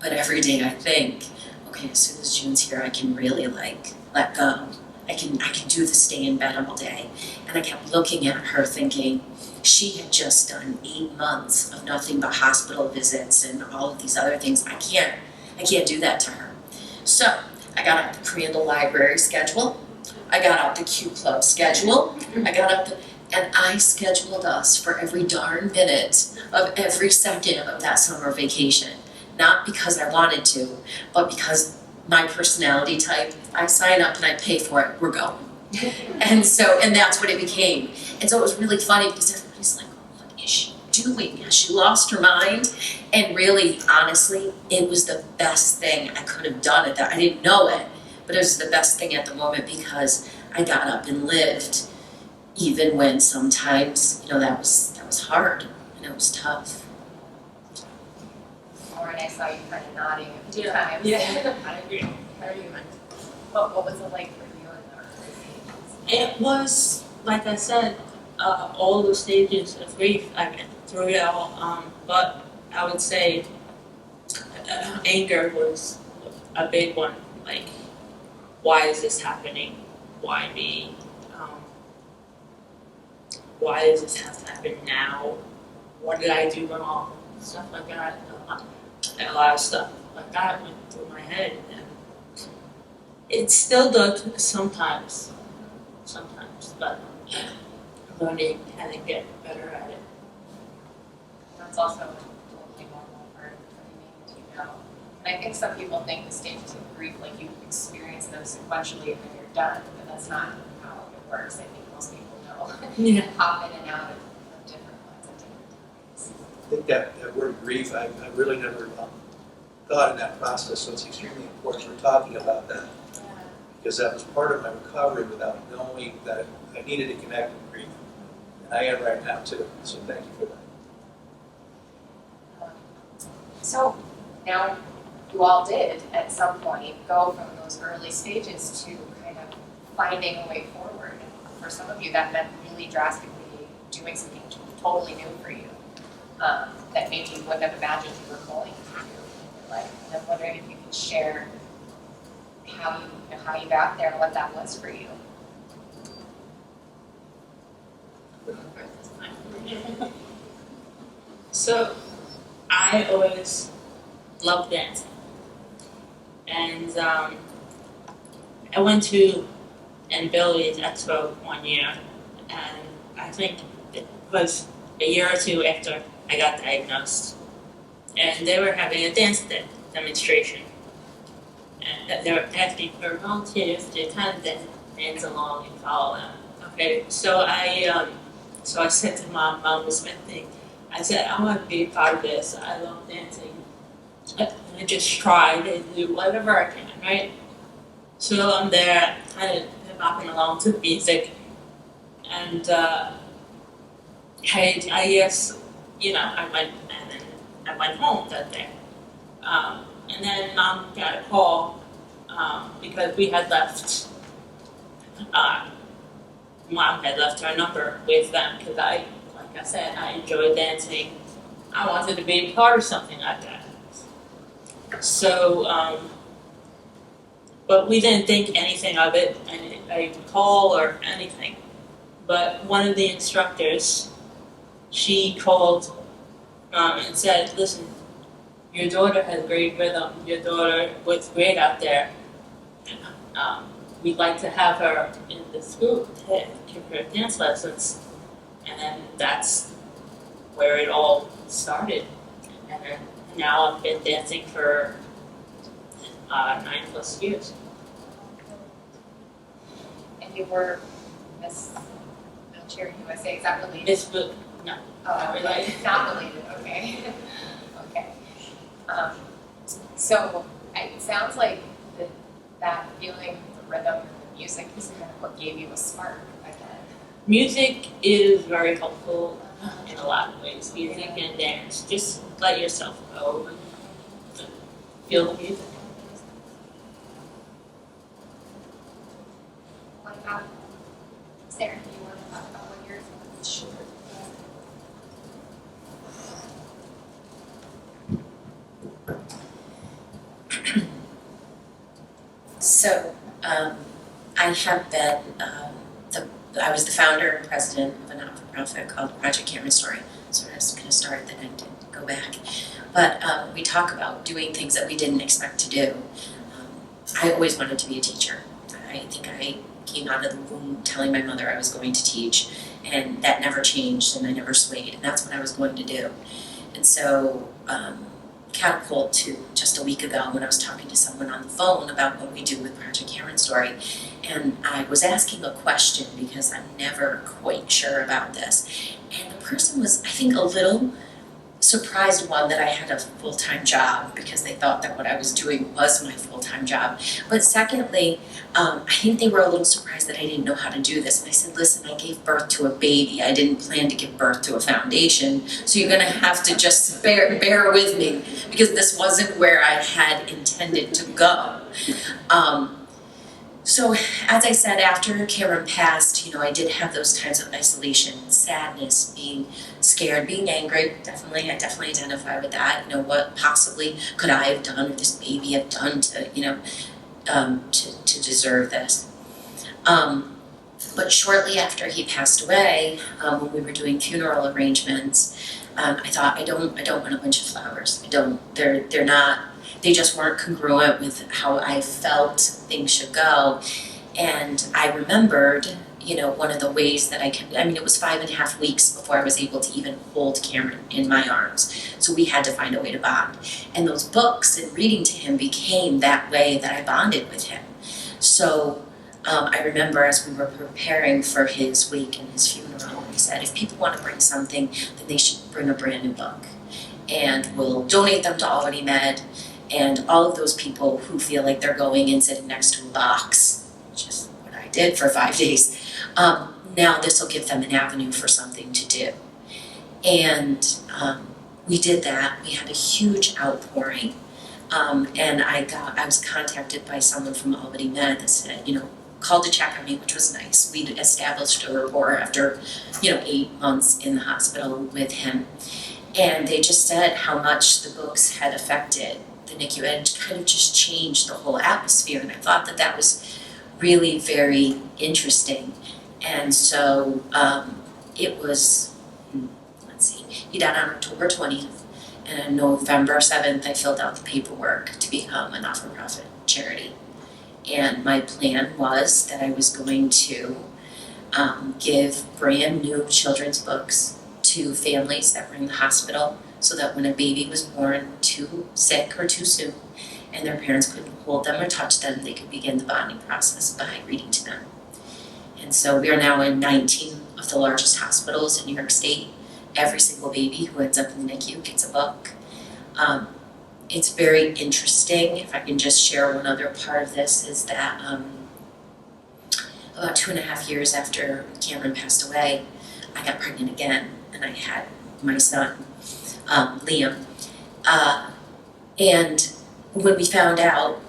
Speaker 2: but every day I think, okay, as soon as June's here, I can really let go. I can do the stay in bed all day. And I kept looking at her thinking, she had just done 8 months of nothing but hospital visits and all of these other things. I can't do that to her. So I got out the Crandall Library schedule. I got out the Q Club schedule. And I scheduled us for every darn minute of every second of that summer vacation. Not because I wanted to, but because my personality type, I sign up and I pay for it, we're going. And that's what it became. And so it was really funny because everybody's like, what is she doing? Has she lost her mind? And really, honestly, it was the best thing I could have done at that. I didn't know it, but it was the best thing at the moment because I got up and lived, even when sometimes, you know, that was hard and it was tough.
Speaker 1: Lauren, I saw you kind of nodding a few times.
Speaker 4: Yeah.
Speaker 1: I agree. What was it like for you in the early stages?
Speaker 4: It was, like I said, all the stages of grief. I went through it all, but I would say anger was a big one. Like, why is this happening? Why me? Why does this have to happen now? What did I do wrong? Stuff like that. A lot of stuff like that went through my head, and it still does sometimes, but I'm learning how to get better at it.
Speaker 1: That's also a totally normal part of grieving, you know. And I think some people think the stages of grief, like you experience them sequentially and then you're done, but that's not how it works. I think most people know.
Speaker 4: Yeah.
Speaker 1: Hop in and out of different ones at different times.
Speaker 3: I think that word grief, I really never thought in that process, so it's extremely important we're talking about that. Because that was part of my recovery without knowing that I needed to connect with grief. And I am right now too, so thank you for that.
Speaker 1: So now you all did at some point go from those early stages to kind of finding a way forward. And for some of you that meant really drastically doing something totally new for you that maybe you wouldn't have imagined you were going to do in your life. And I'm wondering if you could share how you got there and what that was for you.
Speaker 4: So, I always loved dancing, and I went to an abilities expo one year, and I think it was a year or two after I got diagnosed, and they were having a dance day, demonstration. And that they were asking for volunteers to kind of dance along and follow them. Okay, so I said to Mom was venting. I said, I want to be a part of this. I love dancing. And I just try to do whatever I can, right? So I'm there, kind of bopping along to the music, and I guess, I went home that day. And then Mom got a call because we had left. Mom had left her number with them because like I said, I enjoyed dancing. I wanted to be a part of something like that. So, but we didn't think anything of it, a call or anything. But one of the instructors, she called and said, listen, your daughter has great rhythm, your daughter was great out there. We'd like to have her in this group to give her dance lessons. And then that's where it all started. And then now I've been dancing for 9+ years.
Speaker 1: And you were Miss Cheer USA, is that related?
Speaker 4: It's good. No,
Speaker 1: Oh,
Speaker 4: not related.
Speaker 1: Not related, okay. Okay. So it sounds like that feeling, the rhythm, and the music is kind of what gave you a spark again.
Speaker 4: Music is very helpful in a lot of ways. Music and dance. Just let yourself go and feel the music.
Speaker 1: What about Sarah? Do you want to talk about what yours was? Sure.
Speaker 2: So, I have been, I was the founder and president of a not-for-profit called Project Cameron Story. So I was going to start, then I did go back. But we talk about doing things that we didn't expect to do. I always wanted to be a teacher. I think I came out of the womb telling my mother I was going to teach, and that never changed, and I never swayed, and that's what I was going to do. And so, catapult to just a week ago when I was talking to someone on the phone about what we do with Project Cameron Story. And I was asking a question because I'm never quite sure about this. And the person was, I think, a little surprised, one, that I had a full-time job because they thought that what I was doing was my full-time job. But secondly, I think they were a little surprised that I didn't know how to do this. And I said, listen, I gave birth to a baby. I didn't plan to give birth to a foundation. So you're gonna have to just bear with me because this wasn't where I had intended to go. So as I said, after Karen passed, I did have those times of isolation, sadness, being scared, being angry. I definitely identify with that. What possibly could I have done or this baby have done to, to deserve this? But shortly after he passed away, when we were doing funeral arrangements, I thought, I don't want a bunch of flowers. They're not. They just weren't congruent with how I felt things should go. And I remembered, one of the ways that it was 5.5 weeks before I was able to even hold Cameron in my arms. So we had to find a way to bond. And those books and reading to him became that way that I bonded with him. So I remember as we were preparing for his wake and his funeral, he said, if people want to bring something, then they should bring a brand new book. And we'll donate them to Albany Med. And all of those people who feel like they're going and sitting next to a box, which is what I did for 5 days, now this will give them an avenue for something to do. And we did that. We had a huge outpouring. And I was contacted by someone from Albany Med that said, called to check on me, which was nice. We'd established a rapport after, 8 months in the hospital with him. And they just said how much the books had affected the NICU and kind of just changed the whole atmosphere. And I thought that was really very interesting. And so it was, he died on October 20th. And on November 7th, I filled out the paperwork to become a not-for-profit charity. And my plan was that I was going to give brand new children's books to families that were in the hospital so that when a baby was born too sick or too soon and their parents couldn't hold them or touch them, they could begin the bonding process by reading to them. And so we are now in 19 of the largest hospitals in New York State. Every single baby who ends up in the NICU gets a book. It's very interesting. If I can just share one other part of this, is that about 2.5 years after Cameron passed away, I got pregnant again, and I had my son, Liam. And when we found out,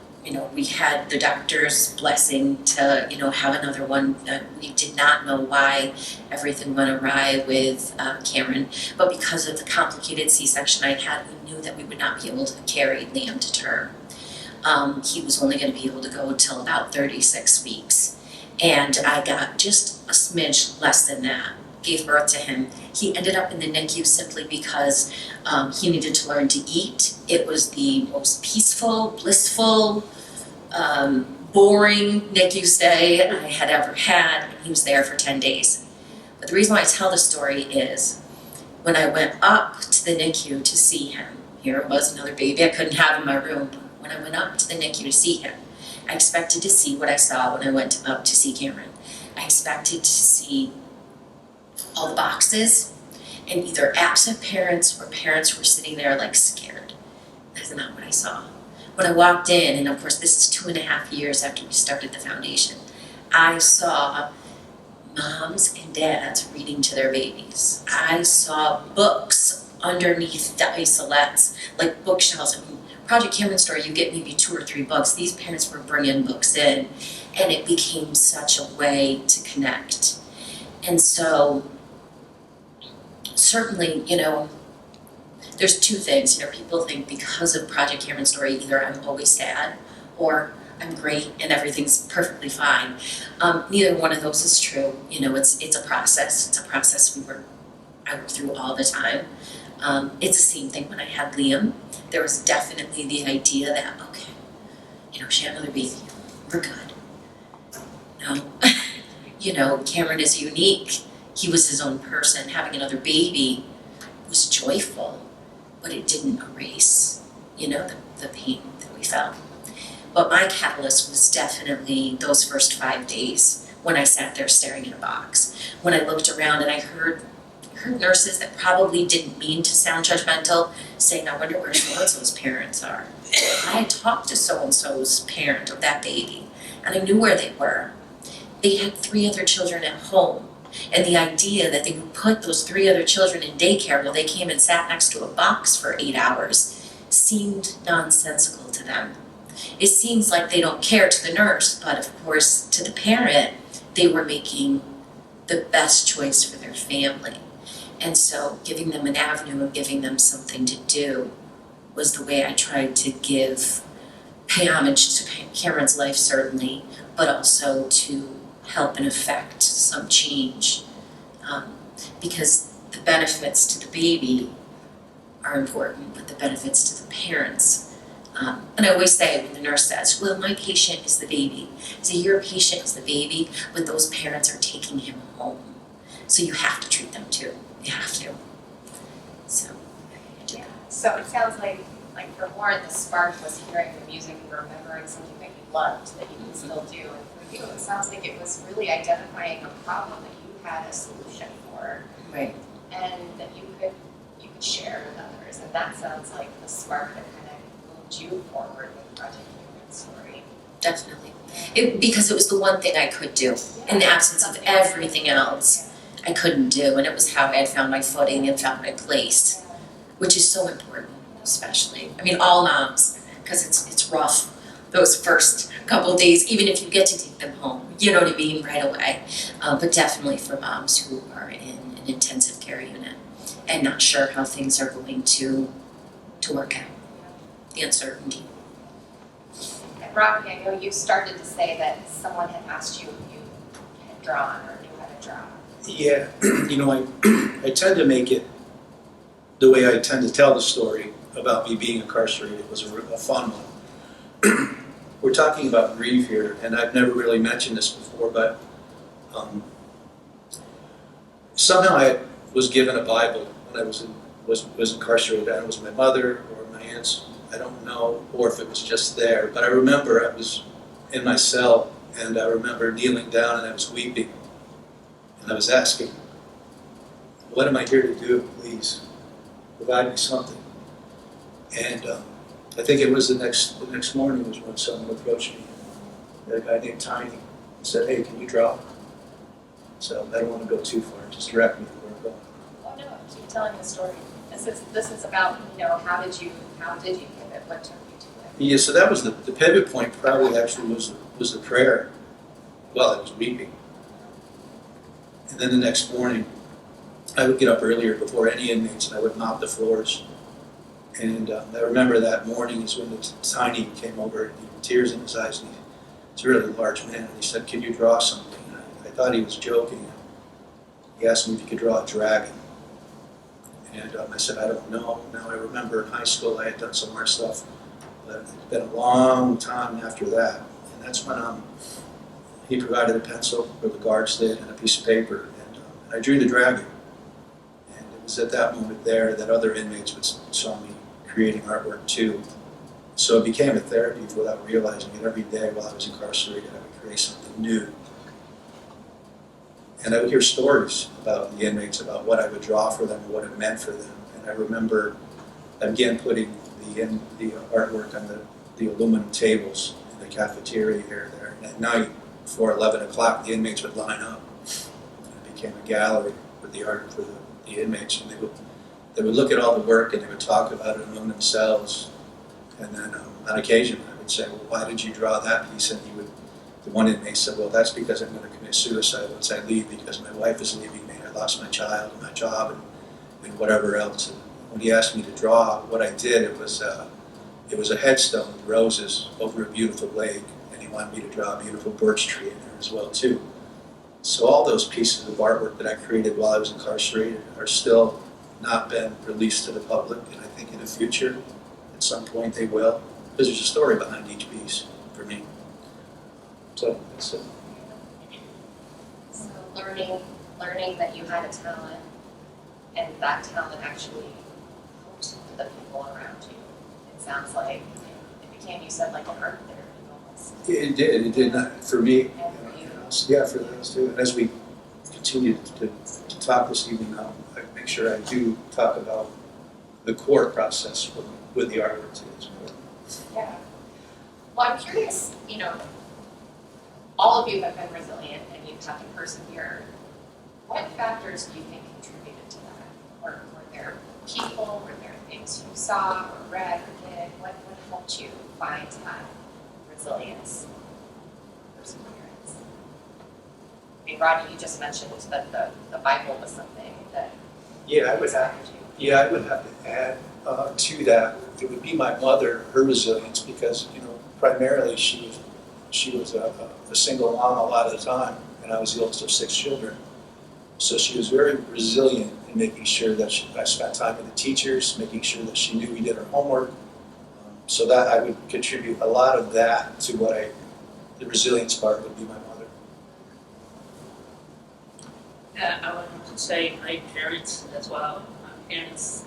Speaker 2: we had the doctor's blessing to, have another one. We did not know why everything went awry with Cameron, but because of the complicated C-section I had, we knew that we would not be able to carry Liam to term. He was only going to be able to go until about 36 weeks. And I got just a smidge less than that, gave birth to him. He ended up in the NICU simply because he needed to learn to eat. It was the most peaceful, blissful, boring NICU stay I had ever had. He was there for 10 days. But the reason why I tell the story is when I went up to the NICU to see him, here it was, another baby I couldn't have in my room. When I went up to the NICU to see him, I expected to see what I saw when I went up to see Cameron. I expected to see all the boxes and either absent parents or parents who were sitting there like scared. That's not what I saw. When I walked in, and of course this is 2.5 years after we started the foundation, I saw moms and dads reading to their babies. I saw books underneath the isolettes, like bookshelves. I mean, Project Cameron Story, you get maybe 2 or 3 books. These parents were bringing books in, and it became such a way to connect. And so, certainly, there's 2 things. People think because of Project Cameron Story, either I'm always sad or I'm great and everything's perfectly fine. Neither one of those is true. It's a process. It's a process I work through all the time. It's the same thing when I had Liam. There was definitely the idea that, okay, she had another baby, we're good. No, Cameron is unique. He was his own person. Having another baby was joyful, but it didn't erase, the pain that we felt. But my catalyst was definitely those first 5 days when I sat there staring at a box. When I looked around and I heard nurses that probably didn't mean to sound judgmental saying, I wonder where so-and-so's parents are. I had talked to so-and-so's parent of that baby, and I knew where they were. They had 3 other children at home, and the idea that they would put those 3 other children in daycare while they came and sat next to a box for 8 hours seemed nonsensical to them. It seems like they don't care to the nurse, but of course to the parent, they were making the best choice for their family. And so giving them an avenue of giving them something to do was the way I tried to pay homage to Cameron's life certainly, but also to help and affect some change. Because the benefits to the baby are important, but the benefits to the parents. And I always say when the nurse says, well, my patient is the baby. So your patient is the baby, but those parents are taking him home. So you have to treat them too. You have to. So.
Speaker 1: Yeah. So it sounds like for Lauren, the spark was hearing the music and remembering something that you loved that you can still do. And for you, it sounds like it was really identifying a problem that you had a solution for.
Speaker 2: Right.
Speaker 1: And that you could share with others. And that sounds like the spark that kind of moved you forward with Project Cameron Story.
Speaker 2: Definitely. Because it was the one thing I could do in the absence of everything else. I couldn't do, and it was how I had found my footing and found my place, which is so important, especially. I mean, all moms, because it's rough those first couple of days, even if you get to take them home, you know what I mean, right away. But definitely for moms who are in an intensive care unit and not sure how things are going to work out, the uncertainty.
Speaker 1: And Robbie, I know you started to say that someone had asked you if you had drawn or knew how to draw.
Speaker 3: Yeah, I tend to make it the way I tend to tell the story about me being incarcerated was a fun one. We're talking about grief here, and I've never really mentioned this before, but somehow I was given a Bible when I was in was incarcerated. It was my mother or my aunts, I don't know, or if it was just there. But I remember I was in my cell, and I remember kneeling down and I was weeping. And I was asking, what am I here to do? Please, provide me something. And I think it was the next morning was when someone approached me, a guy named Tiny, and said, hey, can you draw? So I don't want to go too far, just direct me to where I'm going.
Speaker 1: Oh no, keep telling the story. This is about, how did you pivot? What took you to it?
Speaker 3: Yeah, so that was the pivot point. Probably actually was the prayer while I was weeping. And then the next morning, I would get up earlier before any inmates, and I would mop the floors. And I remember that morning is when the Tiny came over, and he had tears in his eyes, and he's a really large man, and he said, "Can you draw something?" And I thought he was joking. He asked me if he could draw a dragon. And I said, I don't know. Now I remember in high school I had done some art stuff, but it's been a long time after that. And that's when he provided a pencil, or the guards did, and a piece of paper, and I drew the dragon. And it was at that moment there that other inmates saw me creating artwork too. So it became a therapy without realizing it. Every day while I was incarcerated, I would create something new. And I would hear stories about the inmates, about what I would draw for them, what it meant for them. And I remember, again, putting the artwork on the aluminum tables in the cafeteria area there. And at night, before 11 o'clock, the inmates would line up. And it became a gallery with the art for the inmates. And they would look at all the work, and they would talk about it among themselves. And then on occasion, I would say, well, why did you draw that piece? And the one inmate said, well, that's because I'm going to commit suicide once I leave, because my wife is leaving me. I lost my child and my job and whatever else. And when he asked me to draw, what I did, it was a headstone with roses over a beautiful lake, and he wanted me to draw a beautiful birch tree in there as well too. So all those pieces of artwork that I created while I was incarcerated are still not been released to the public, and I think in the future, at some point they will, because there's a story behind each piece for me. So that's it.
Speaker 1: So learning that you had a talent, and that talent actually helped the people around you. It sounds like it became, you said, like an art therapy almost.
Speaker 3: It did. It did not for me.
Speaker 1: And for you.
Speaker 3: Yeah, for those too. And as we continue to talk this evening, I make sure I do talk about the core process with the artwork too.
Speaker 1: Yeah. Well, I'm curious, all of you have been resilient and you've had to persevere. What factors do you think contributed to that? Were there people, were there things you saw or read or did? What helped you find that resilience, perseverance? I mean, Rodney, you just mentioned that the Bible was something that
Speaker 3: I would
Speaker 1: inspired you.
Speaker 3: I would have to add to that. It would be my mother, her resilience, because primarily she was a single mom a lot of the time, and I was the oldest of 6 children. So she was very resilient in making sure that I spent time with the teachers, making sure that she knew we did our homework. So that I would contribute a lot of that to the resilience part would be my mother.
Speaker 4: Yeah, I would to say my parents as well. My parents,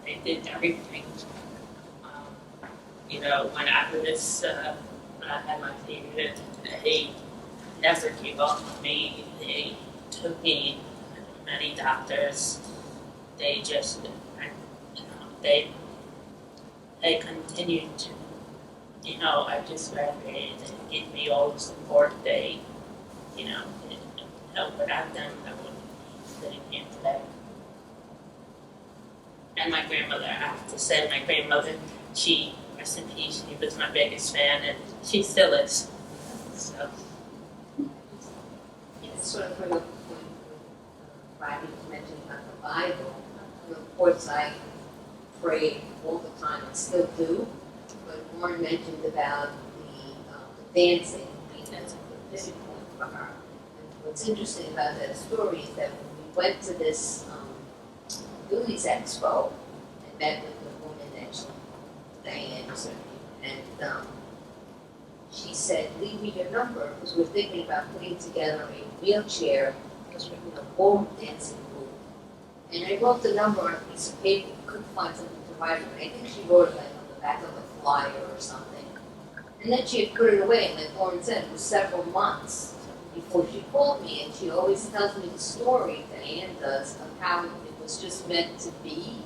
Speaker 4: they did everything. When I had my period, they never gave up on me. They took me to many doctors. They just, they continued to, I just graduated and gave me all the support they, without them, I wouldn't be sitting here today. And my grandmother, I have to say, my grandmother, she, rest in peace, she was my biggest fan, and she still is. So.
Speaker 5: Sort of from the point Rodney mentioned about the Bible, of course I pray all the time and still do, but Warren mentioned about the dancing being a pivot point for her. And what's interesting about that story is that when we went to this Louis Expo and met with the woman that Diane, and she said, leave me your number, because we're thinking about putting together a wheelchair, because we're in a ballroom dancing group And I wrote the number on a piece of paper, couldn't find something to write on. I think she wrote it like on the back of a flyer or something. And then she had put it away, and like Lauren said, it was several months before she called me, and she always tells me the story that Ann does of how it was just meant to be,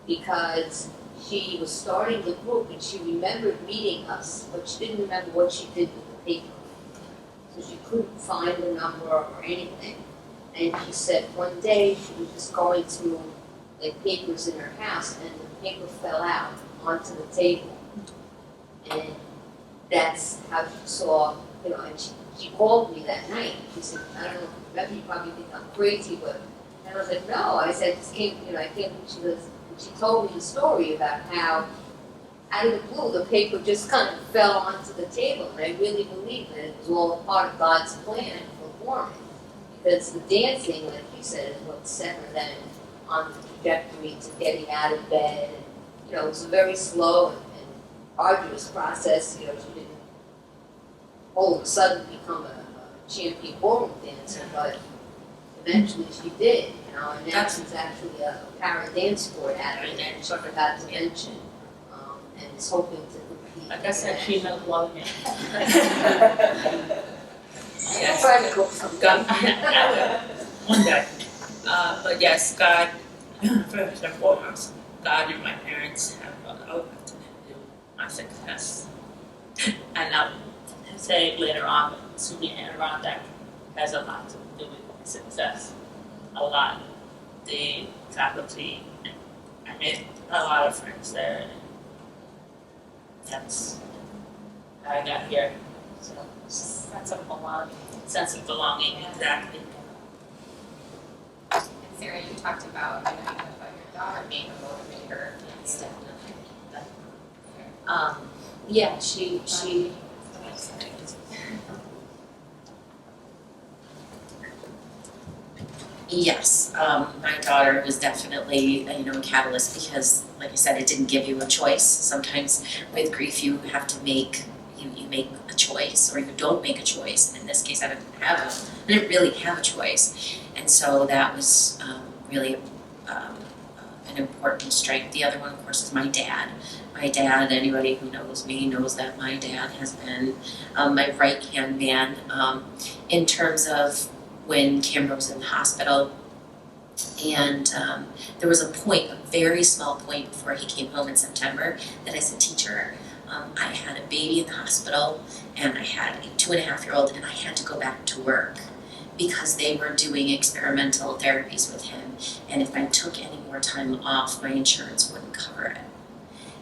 Speaker 5: because she was starting the group and she remembered meeting us, but she didn't remember what she did with the paper. So she couldn't find the number or anything. And she said one day she was just going through like papers in her house and the paper fell out onto the table. And that's how she saw, and she called me that night. She said, I don't know, maybe you probably think I'm crazy, but, and I was like, no, I said, this came, I came, she told me the story about how out of the blue, the paper just kind of fell onto the table. And I really believe that it was all a part of God's plan for Warren. Because the dancing, like you said, is what set her then on the trajectory to getting out of bed. And, it was a very slow and arduous process. She didn't all of a sudden become a champion ballroom dancer, but eventually she did, and now she's actually a para dance sport athlete, and she forgot to mention, and is hoping to compete.
Speaker 4: Like I said, she knows one man.
Speaker 5: I'm trying to go from
Speaker 4: God, one day. But yes, God, first and foremost, God and my parents have a lot to do with my success. And I'll say later on, Susie Adirondack has a lot to do with my success. A lot. The faculty, I made a lot of friends there. And that's how I got here. So,
Speaker 1: Sense of belonging.
Speaker 4: sense of belonging, exactly.
Speaker 1: And Sarah, you talked about, even about your daughter being a motivator.
Speaker 2: Yes, definitely. But, yeah, she yes, my daughter was definitely, a catalyst because, like I said, it didn't give you a choice. Sometimes with grief you have to make, you make a choice or you don't make a choice. And in this case I didn't really have a choice. And so that was really an important strength. The other one, of course, is my dad. My dad, anybody who knows me knows that my dad has been my right-hand man in terms of when Kimber was in the hospital. And there was a point, a very small point before he came home in September, that as a teacher, I had a baby in the hospital and I had a 2.5-year-old and I had to go back to work because they were doing experimental therapies with him. And if I took any more time off, my insurance wouldn't cover it.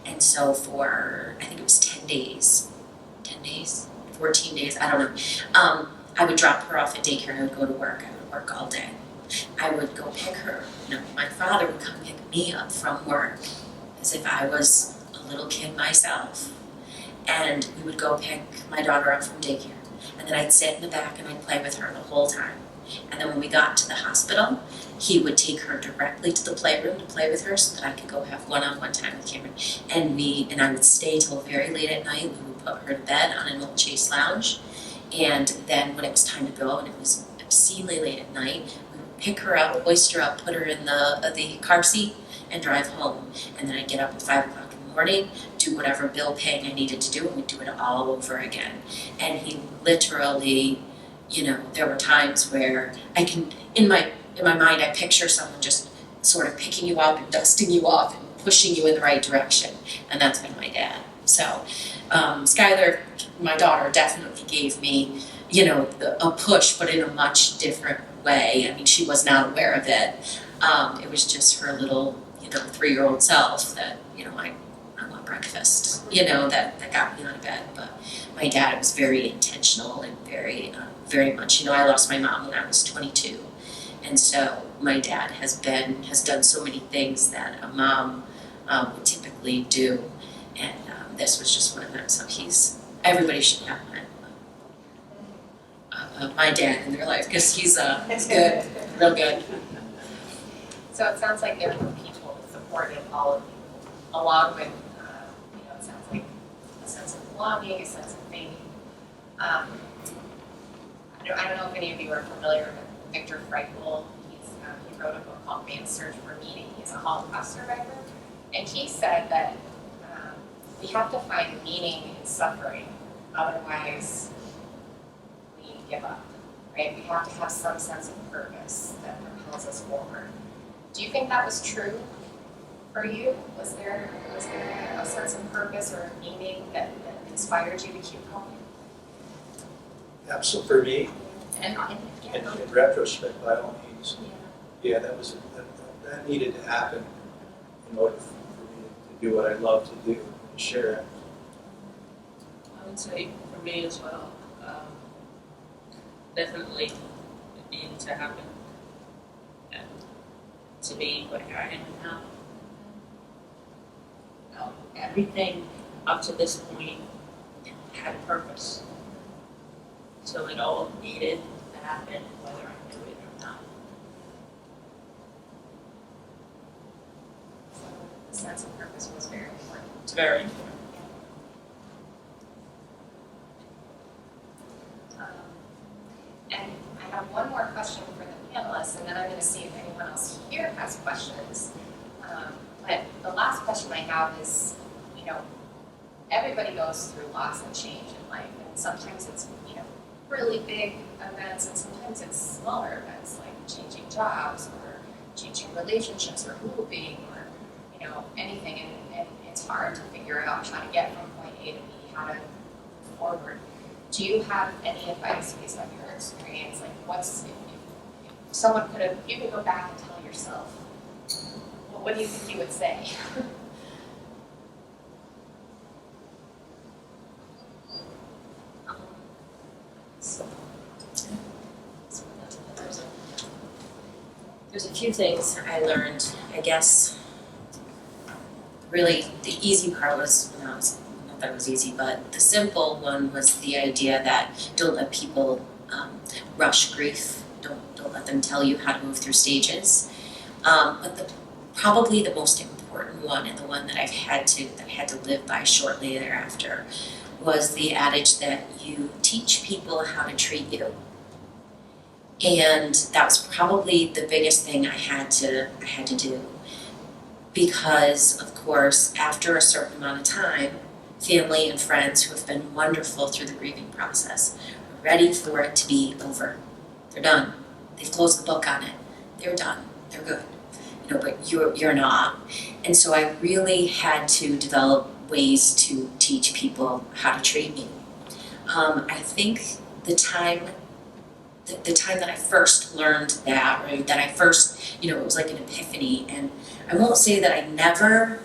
Speaker 2: And so for, I think it was 10 days, 14 days, I don't know. I would drop her off at daycare and I would go to work. I would work all day. I would go pick her. My father would come pick me up from work as if I was a little kid myself. And we would go pick my daughter up from daycare. And then I'd sit in the back and I'd play with her the whole time. And then when we got to the hospital, he would take her directly to the playroom to play with her so that I could go have one-on-one time with Cameron. And I would stay till very late at night. We would put her to bed on an old Chase lounge. And then when it was time to go, and it was obscenely late at night, we would pick her up, hoist her up, put her in the car seat, and drive home. And then I'd get up at 5 o'clock in the morning, do whatever bill paying I needed to do, and we'd do it all over again. And he literally, there were times where I can, in my mind, I picture someone just sort of picking you up and dusting you off and pushing you in the right direction. And that's been my dad. So Skylar, my daughter, definitely gave me, a push, but in a much different way. I mean, she was not aware of it. It was just her little, 3-year-old self that, I want breakfast, that got me out of bed. But my dad was very intentional and very, very much, I lost my mom when I was 22. And so my dad has done so many things that a mom would typically do. And this was just one of them. So everybody should have my dad in their life because he's good, real good.
Speaker 1: So it sounds like there were people who supported all of you, along with, it sounds like a sense of belonging, a sense of faith. I don't know if any of you are familiar with Viktor Frankl. He wrote a book called Man's Search for Meaning. He's a Holocaust survivor. And he said that we have to find meaning in suffering, otherwise we give up, right? We have to have some sense of purpose that propels us forward. Do you think that was true for you? Was there a sense of purpose or a meaning that inspired you to keep going?
Speaker 3: Absolutely, for me,
Speaker 1: And
Speaker 3: in retrospect, by all means, yeah, that needed to happen in order for me to do what I love to do, and share it.
Speaker 4: I would say for me as well, definitely it needed to happen. And to be what I am now. Everything up to this point had a purpose. So it all needed to happen, whether I knew it or not.
Speaker 1: so the sense of purpose was very important.
Speaker 4: It's very important.
Speaker 1: And I have one more question for the panelists, and then I'm gonna see if anyone else here has questions. But the last question I have is, you know, everybody goes through loss and change in life, and sometimes it's, you know, really big events, and sometimes it's smaller events, like changing jobs, or changing relationships, or moving, or, you know, anything, and it's hard to figure out how to get from point A to B, how to move forward. Do you have any advice based on your experience? Like, what's, if someone you could go back and tell yourself, what do you think you would say?
Speaker 2: There's a few things I learned. I guess really the easy part was not that it was easy, but the simple one was the idea that don't let people rush grief. Don't let them tell you how to move through stages. But probably the most important one, and the one that I had to live by shortly thereafter, was the adage that you teach people how to treat you. And that was probably the biggest thing I had to do, because of course after a certain amount of time, family and friends who have been wonderful through the grieving process are ready for it to be over. They're done. They've closed the book on it. They're done. They're good. You know, but you're not. And so I really had to develop ways to teach people how to treat me. I think the time that I first learned that, or that I first, you know, it was like an epiphany, and I won't say that I never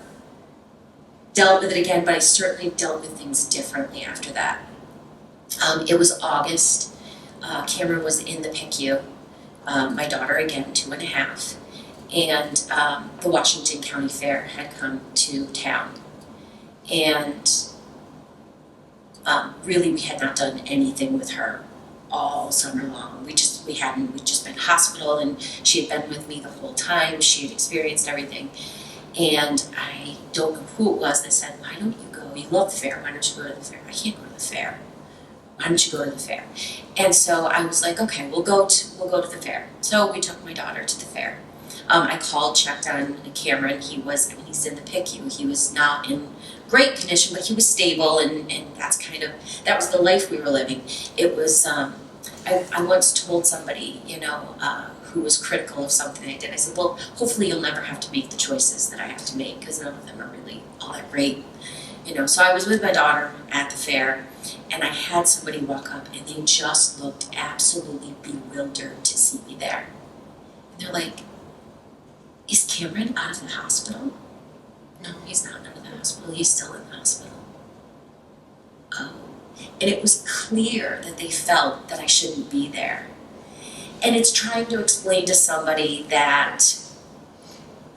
Speaker 2: dealt with it again, but I certainly dealt with things differently after that. It was August. Cameron was in the PICU. My daughter, again, 2.5. And the Washington County Fair had come to town. And really we had not done anything with her all summer long. We'd just been hospital, and she had been with me the whole time. She had experienced everything. And I don't know who it was that said, why don't you go? You love the fair. Why don't you go to the fair? I can't go to the fair. Why don't you go to the fair? And so I was like, okay, we'll go to the fair. So we took my daughter to the fair. I called, checked on Cameron. He's in the PICU. He was not in great condition, but he was stable, and that was the life we were living. It was, I once told somebody, who was critical of something I did, I said, well, hopefully you'll never have to make the choices that I have to make, because none of them are really all that great. So I was with my daughter at the fair, and I had somebody walk up, and they just looked absolutely bewildered to see me there. And they're like, is Cameron out of the hospital? No, he's not out of the hospital. He's still in the hospital. Oh. And it was clear that they felt that I shouldn't be there. And it's trying to explain to somebody that,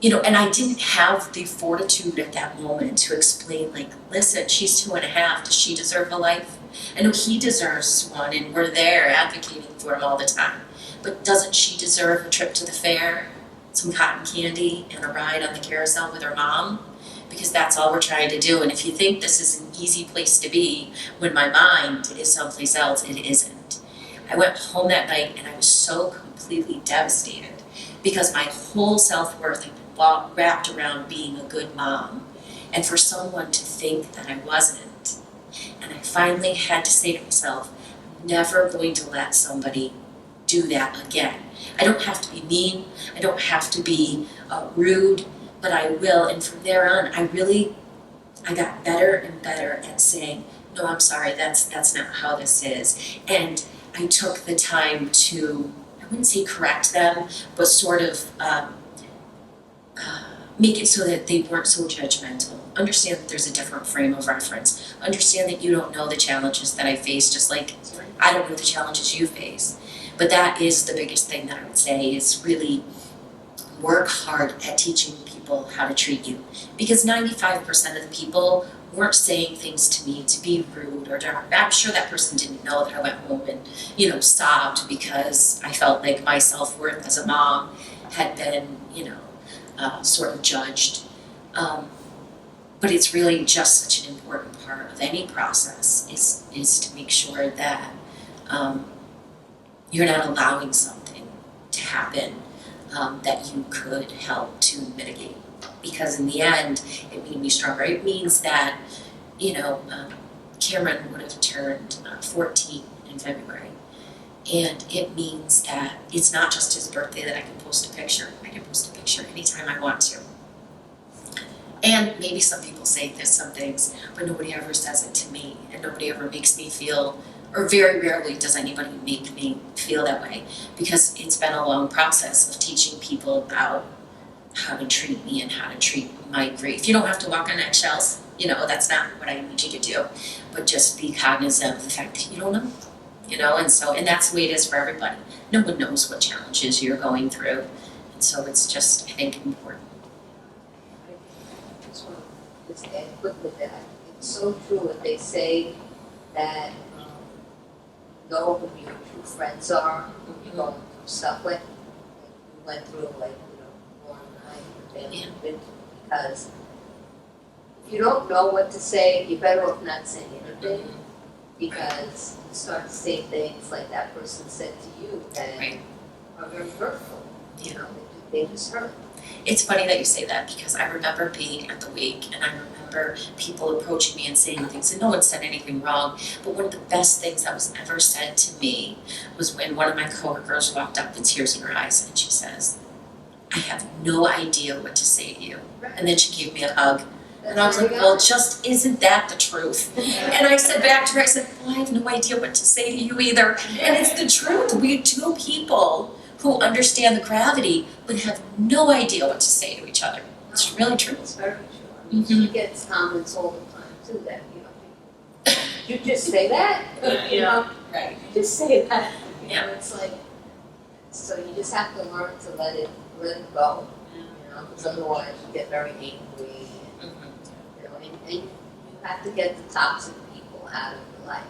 Speaker 2: and I didn't have the fortitude at that moment to explain, like, listen, she's 2.5. Does she deserve a life? I know he deserves one, and we're there advocating for him all the time. But doesn't she deserve a trip to the fair, some cotton candy, and a ride on the carousel with her mom? Because that's all we're trying to do. And if you think this is an easy place to be when my mind is someplace else, it isn't. I went home that night and I was so completely devastated because my whole self-worth had been wrapped around being a good mom. And for someone to think that I wasn't, and I finally had to say to myself, I'm never going to let somebody do that again. I don't have to be mean, I don't have to be rude, but I will. And from there on, I got better and better at saying, no, I'm sorry, that's not how this is. And I took the time to, I wouldn't say correct them, but sort of make it so that they weren't so judgmental. Understand that there's a different frame of reference. Understand that you don't know the challenges that I face, just like I don't know the challenges you face. But that is the biggest thing that I would say is really work hard at teaching people how to treat you. Because 95% of the people weren't saying things to me to be rude or I'm sure that person didn't know that I went home and, sobbed because I felt like my self-worth as a mom had been, sort of judged. But it's really just such an important part of any process is to make sure that you're not allowing something to happen that you could help to mitigate. Because in the end, it made me stronger. It means that, Cameron would have turned 14 in February. And it means that it's not just his birthday that I can post a picture. I can post a picture anytime I want to. And maybe some people say there's some things, but nobody ever says it to me, and nobody ever makes me feel, or very rarely does anybody make me feel that way, because it's been a long process of teaching people about how to treat me and how to treat my grief. You don't have to walk on eggshells, that's not what I need you to do, but just be cognizant of the fact that you don't know, and that's the way it is for everybody. No one knows what challenges you're going through, and so it's just, I think, important.
Speaker 5: I just want to just add quick with that. It's so true what they say that know who your true friends are, who you're going through stuff with. We went through Lauren and I, the family have been through, because if you don't know what to say, you're better off not saying anything, because you start to say things like that person said to you that are very hurtful. They just hurt.
Speaker 2: It's funny that you say that, because I remember being at the wake and I remember people approaching me and saying things, and no one said anything wrong, but one of the best things that was ever said to me was when one of my coworkers walked up with tears in her eyes and she says, I have no idea what to say to you. And then she gave me a hug. And I was like, well, just isn't that the truth? And I said back to her, I said, well, I have no idea what to say to you either. And it's the truth. We're two people who understand the gravity but have no idea what to say to each other. It's really true.
Speaker 5: It's very true. She gets comments all the time too that, you just say that?
Speaker 2: Right.
Speaker 5: You just say that.
Speaker 2: Yeah.
Speaker 5: It's like, so you just have to learn to let it go, because otherwise you get very angry. And you have to get the toxic people out of your life,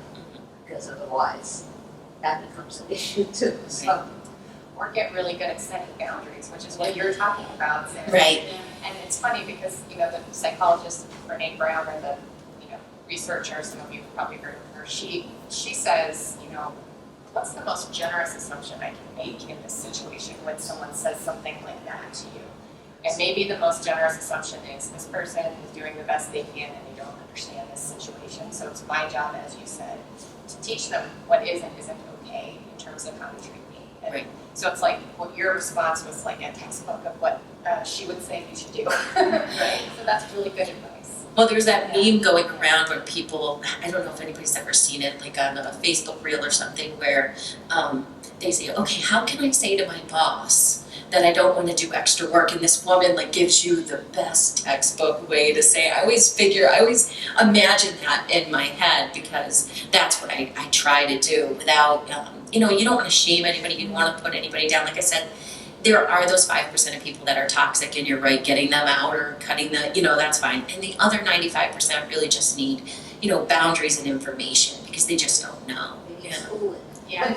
Speaker 5: because otherwise that becomes an issue too. So.
Speaker 1: Or get really good at setting boundaries, which is what you're talking about, Sarah.
Speaker 2: Right.
Speaker 1: And it's funny because, the psychologist Brene Brown, or the, researcher, some of you have probably heard of her, she says, what's the most generous assumption I can make in this situation when someone says something like that to you? And maybe the most generous assumption is this person is doing the best they can and they don't understand this situation. So it's my job, as you said, to teach them what isn't okay in terms of how to treat me. And
Speaker 2: Right.
Speaker 1: so it's like, well, your response was like a textbook of what she would say you should do. Right. So that's really good advice.
Speaker 2: Well, there's that meme going around where people, I don't know if anybody's ever seen it, like on a Facebook reel or something, where they say, okay, how can I say to my boss that I don't want to do extra work? And this woman gives you the best textbook way to say, I always imagine that in my head, because that's what I try to do without, you don't want to shame anybody, you don't want to put anybody down. Like I said, there are those 5% of people that are toxic, and you're right, getting them out or cutting that's fine. And the other 95% really just need, boundaries and information, because they just don't know.
Speaker 5: Maybe schooling.
Speaker 1: Yeah.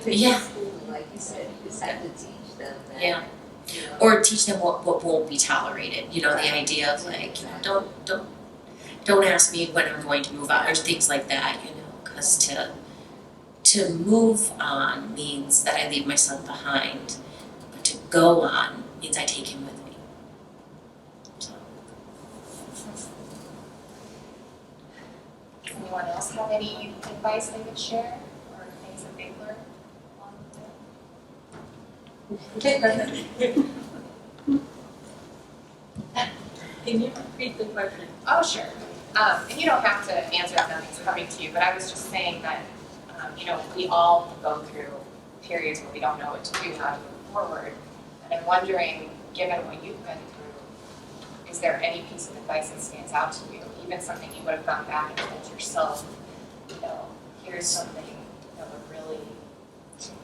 Speaker 2: Yeah.
Speaker 5: Schooling, like you said, you just have to teach them that.
Speaker 2: Yeah. Or teach them what won't be tolerated. The idea of don't ask me when I'm going to move on, or things like that, because to move on means that I leave my son behind. But to go on means I take him with me. So,
Speaker 1: Does anyone else have any advice they would share or things that they've learned along the way?
Speaker 4: Can you repeat the question?
Speaker 1: Oh, sure. And you don't have to answer if nothing's coming to you, but I was just saying that, we all go through periods where we don't know what to do, how to move forward. And I'm wondering, given what you've been through, is there any piece of advice that stands out to you? Even something you would have gone back and told yourself, here's something that would really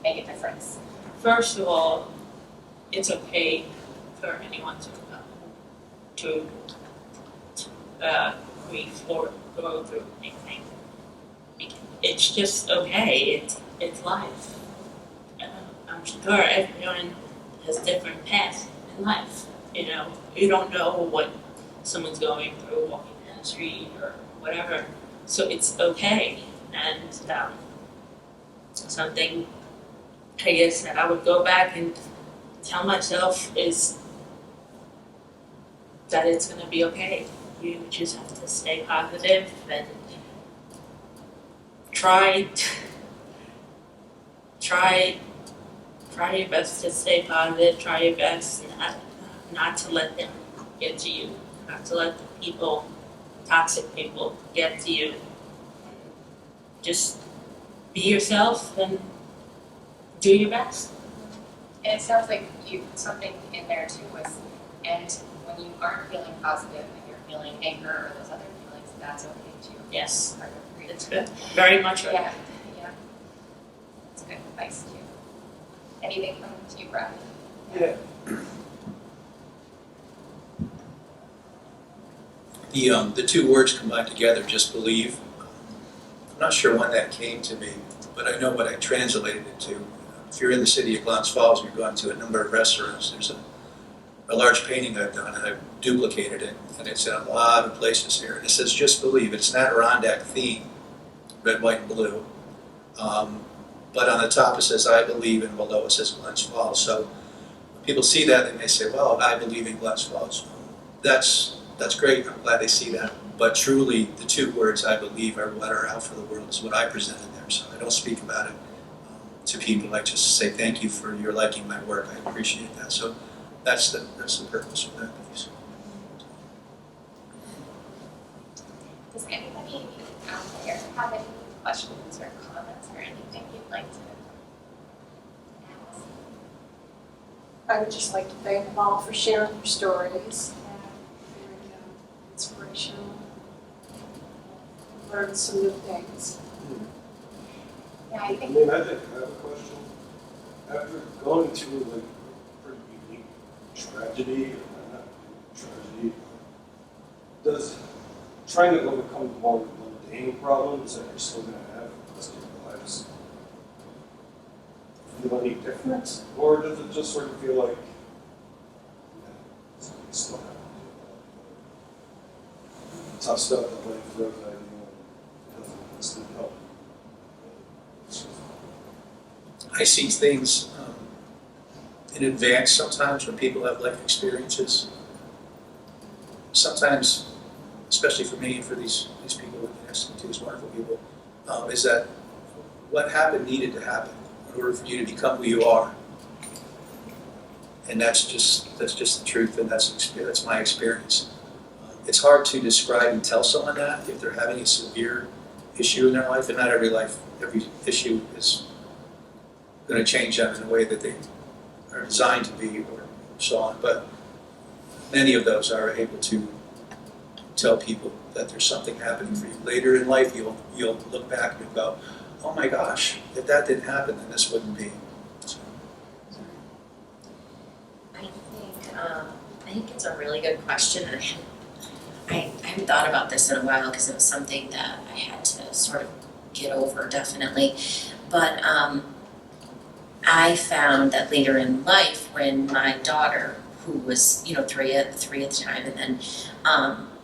Speaker 1: make a difference.
Speaker 4: First of all, it's okay for anyone to grieve or go through anything. It's just okay. It's life. I'm sure everyone has different paths in life. You don't know what someone's going through walking down the street or whatever. So it's okay. And something I guess that I would go back and tell myself is that it's gonna be okay. You just have to stay positive and try your best to stay positive, try your best not to let them get to you, not to let the toxic people get to you. Just be yourself and do your best.
Speaker 1: And it sounds like something in there too was, and when you aren't feeling positive and you're feeling anger or those other feelings, that's okay too.
Speaker 4: Yes,
Speaker 1: Part of grief.
Speaker 4: it's good. Very much right.
Speaker 1: Yeah. That's good advice too. Anything coming to you, Brad?
Speaker 3: Yeah. The two words combined together, just believe. I'm not sure when that came to me, but I know what I translated it to. If you're in the city of Glens Falls and you're going to a number of restaurants, there's a large painting I've done, and I've duplicated it, and it's in a lot of places here. And it says, just believe. It's an Adirondack theme, red, white, and blue. But on the top it says, I believe, and below it says Glens Falls. So when people see that, they may say, well, I believe in Glens Falls. That's great, I'm glad they see that. But truly, the two words, I believe, are what are out for the world, is what I presented there. So I don't speak about it to people. I just say thank you for your liking my work. I appreciate that. So that's the purpose of that piece.
Speaker 1: Does anybody out there have any questions or comments or anything you'd like to ask?
Speaker 6: I would just like to thank them all for sharing their stories. Very inspirational. Learned some new things.
Speaker 1: Yeah, I
Speaker 7: I
Speaker 1: think,
Speaker 7: mean, I think I have a question. After going through like a pretty unique tragedy, or not tragedy, does trying to overcome the more mundane problems that you're still going to have for the rest of your lives feel any different? Or does it just sort of feel like you still have to do tough stuff that life throws at you and doesn't instantly help?
Speaker 3: I see things in advance sometimes when people have life experiences. Sometimes, especially for me and for these people with the these wonderful people, is that what happened needed to happen in order for you to become who you are. And that's just the truth, and that's my experience. It's hard to describe and tell someone that if they're having a severe issue in their life, and not every issue is going to change them in a way that they are designed to be, or so on. But many of those are able to tell people that there's something happening for you. Later in life, you'll look back and go, oh my gosh, if that didn't happen, then this wouldn't be. So,
Speaker 2: I think it's a really good question, and I haven't thought about this in a while because it was something that I had to sort of get over, definitely. But I found that later in life, when my daughter, who was 3 at the time, and then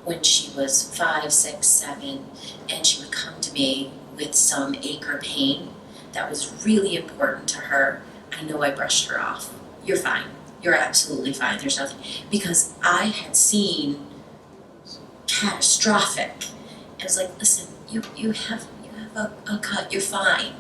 Speaker 2: when she was 5, 6, 7, and she would come to me with some ache or pain that was really important to her, I know I brushed her off. You're fine. you're absolutely fine, there's nothing, because I had seen catastrophic. I was like, listen, you have a cut, you're fine.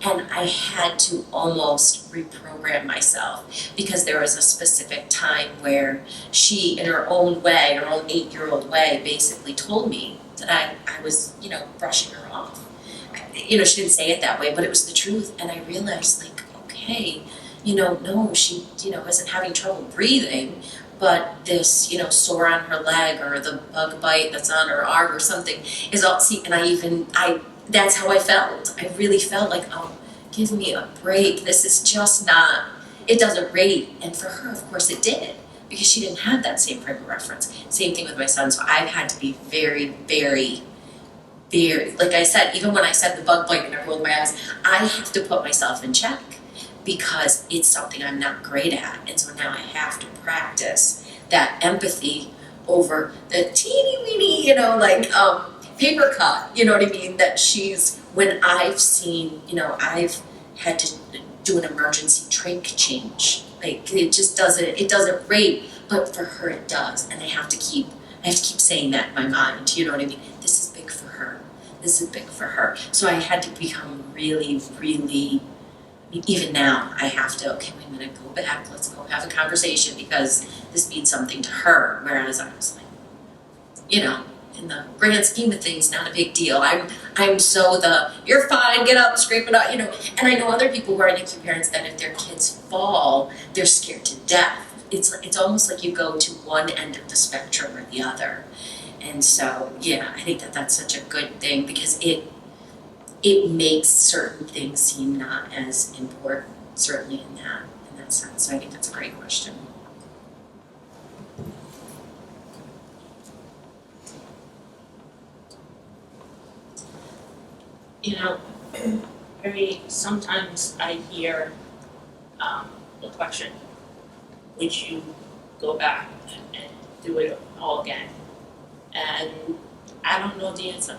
Speaker 2: And I had to almost reprogram myself because there was a specific time where she, in her own way, her own 8-year-old way, basically told me that I was, brushing her off. She didn't say it that way, but it was the truth. And I realized, like, okay, no, she, isn't having trouble breathing, but this, sore on her leg or the bug bite that's on her arm or something is all, that's how I felt. I really felt like, oh, give me a break. This is just not, it doesn't rate. And for her, of course, it did, because she didn't have that same frame of reference. Same thing with my son. So I've had to be very, very, very, like I said, even when I said the bug bite and I rolled my eyes, I have to put myself in check because it's something I'm not great at. And so now I have to practice that empathy over the teeny weeny, paper cut, you know what I mean, that she's, when I've seen, I've had to do an emergency trach change, like it doesn't rate, but for her it does, and I have to keep saying that in my mind, you know what I mean, this is big for her, so I had to become really, really, even now, I have to, okay, wait a minute, go back, let's go have a conversation, because this means something to her, whereas I was like, in the grand scheme of things, not a big deal. I'm so you're fine, get up, scream it out, and I know other people who are NICU parents that if their kids fall, they're scared to death. It's almost like you go to one end of the spectrum or the other. And so, I think that's such a good thing, because it makes certain things seem not as important, certainly in that sense. So I think that's a great question.
Speaker 4: Sometimes I hear the question, would you go back and do it all again? And I don't know the answer.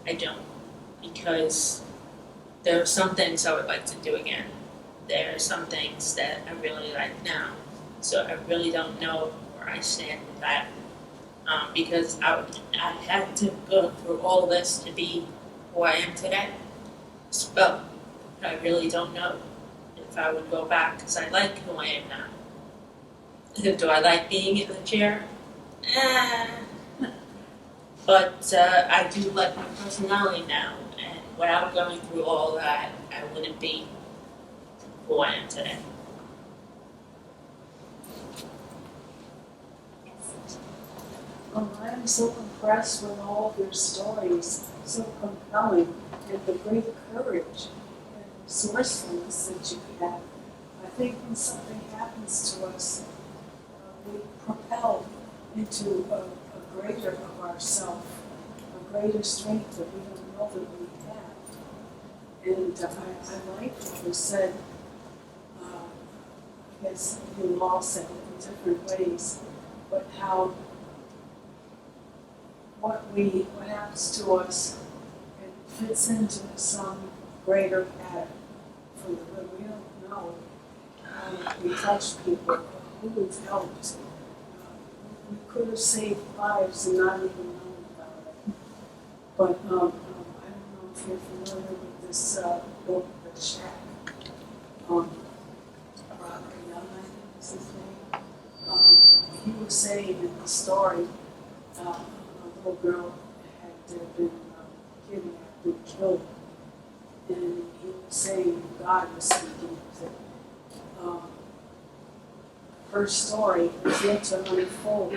Speaker 4: I don't, because there are some things I would like to do again. There are some things that I really like now. So I really don't know where I stand with that. Because I had to go through all this to be who I am today. So I really don't know if I would go back, because I like who I am now. Do I like being in the chair? But I do like my personality now, and without going through all that, I wouldn't be who I am today.
Speaker 6: I am so impressed with all of your stories, so compelling, and the great courage and resourcefulness that you have. I think when something happens to us, we propel into a greater of ourself, a greater strength that we don't know that we have. And I like what you said, I guess you all said it in different ways, but how what happens to us, it fits into some greater pattern for the good. We don't know. We touch people who we've helped. We could have saved lives and not even known about it. But I don't know if you're familiar with this book, The Shack. Robert Young, I think is his name. He was saying in the story, a little girl had been kidnapped and killed, and he was saying God was speaking that her story is yet to unfold.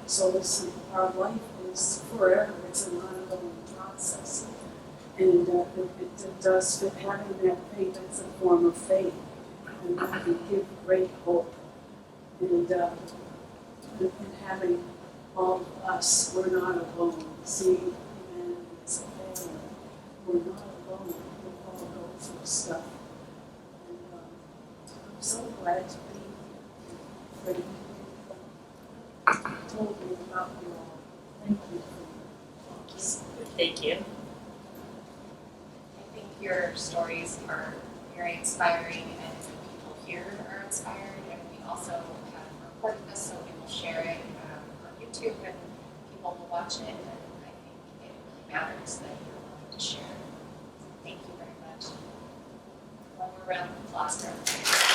Speaker 6: So listen, our life is forever. It's an ongoing process, and it does fit. Having that faith, that's a form of faith, and that can give great hope. And having all of us, we're not alone. Seeing humanity as a family, we're not alone. We all go through stuff. And I'm so glad to be here. You told me about you all. Thank you for this.
Speaker 4: Thank you.
Speaker 1: I think your stories are very inspiring, and people here are inspired, and we also have recorded this, so we will share it on YouTube and people will watch it. And I think it really matters that you're willing to share. Thank you very much. One more round of applause for everybody.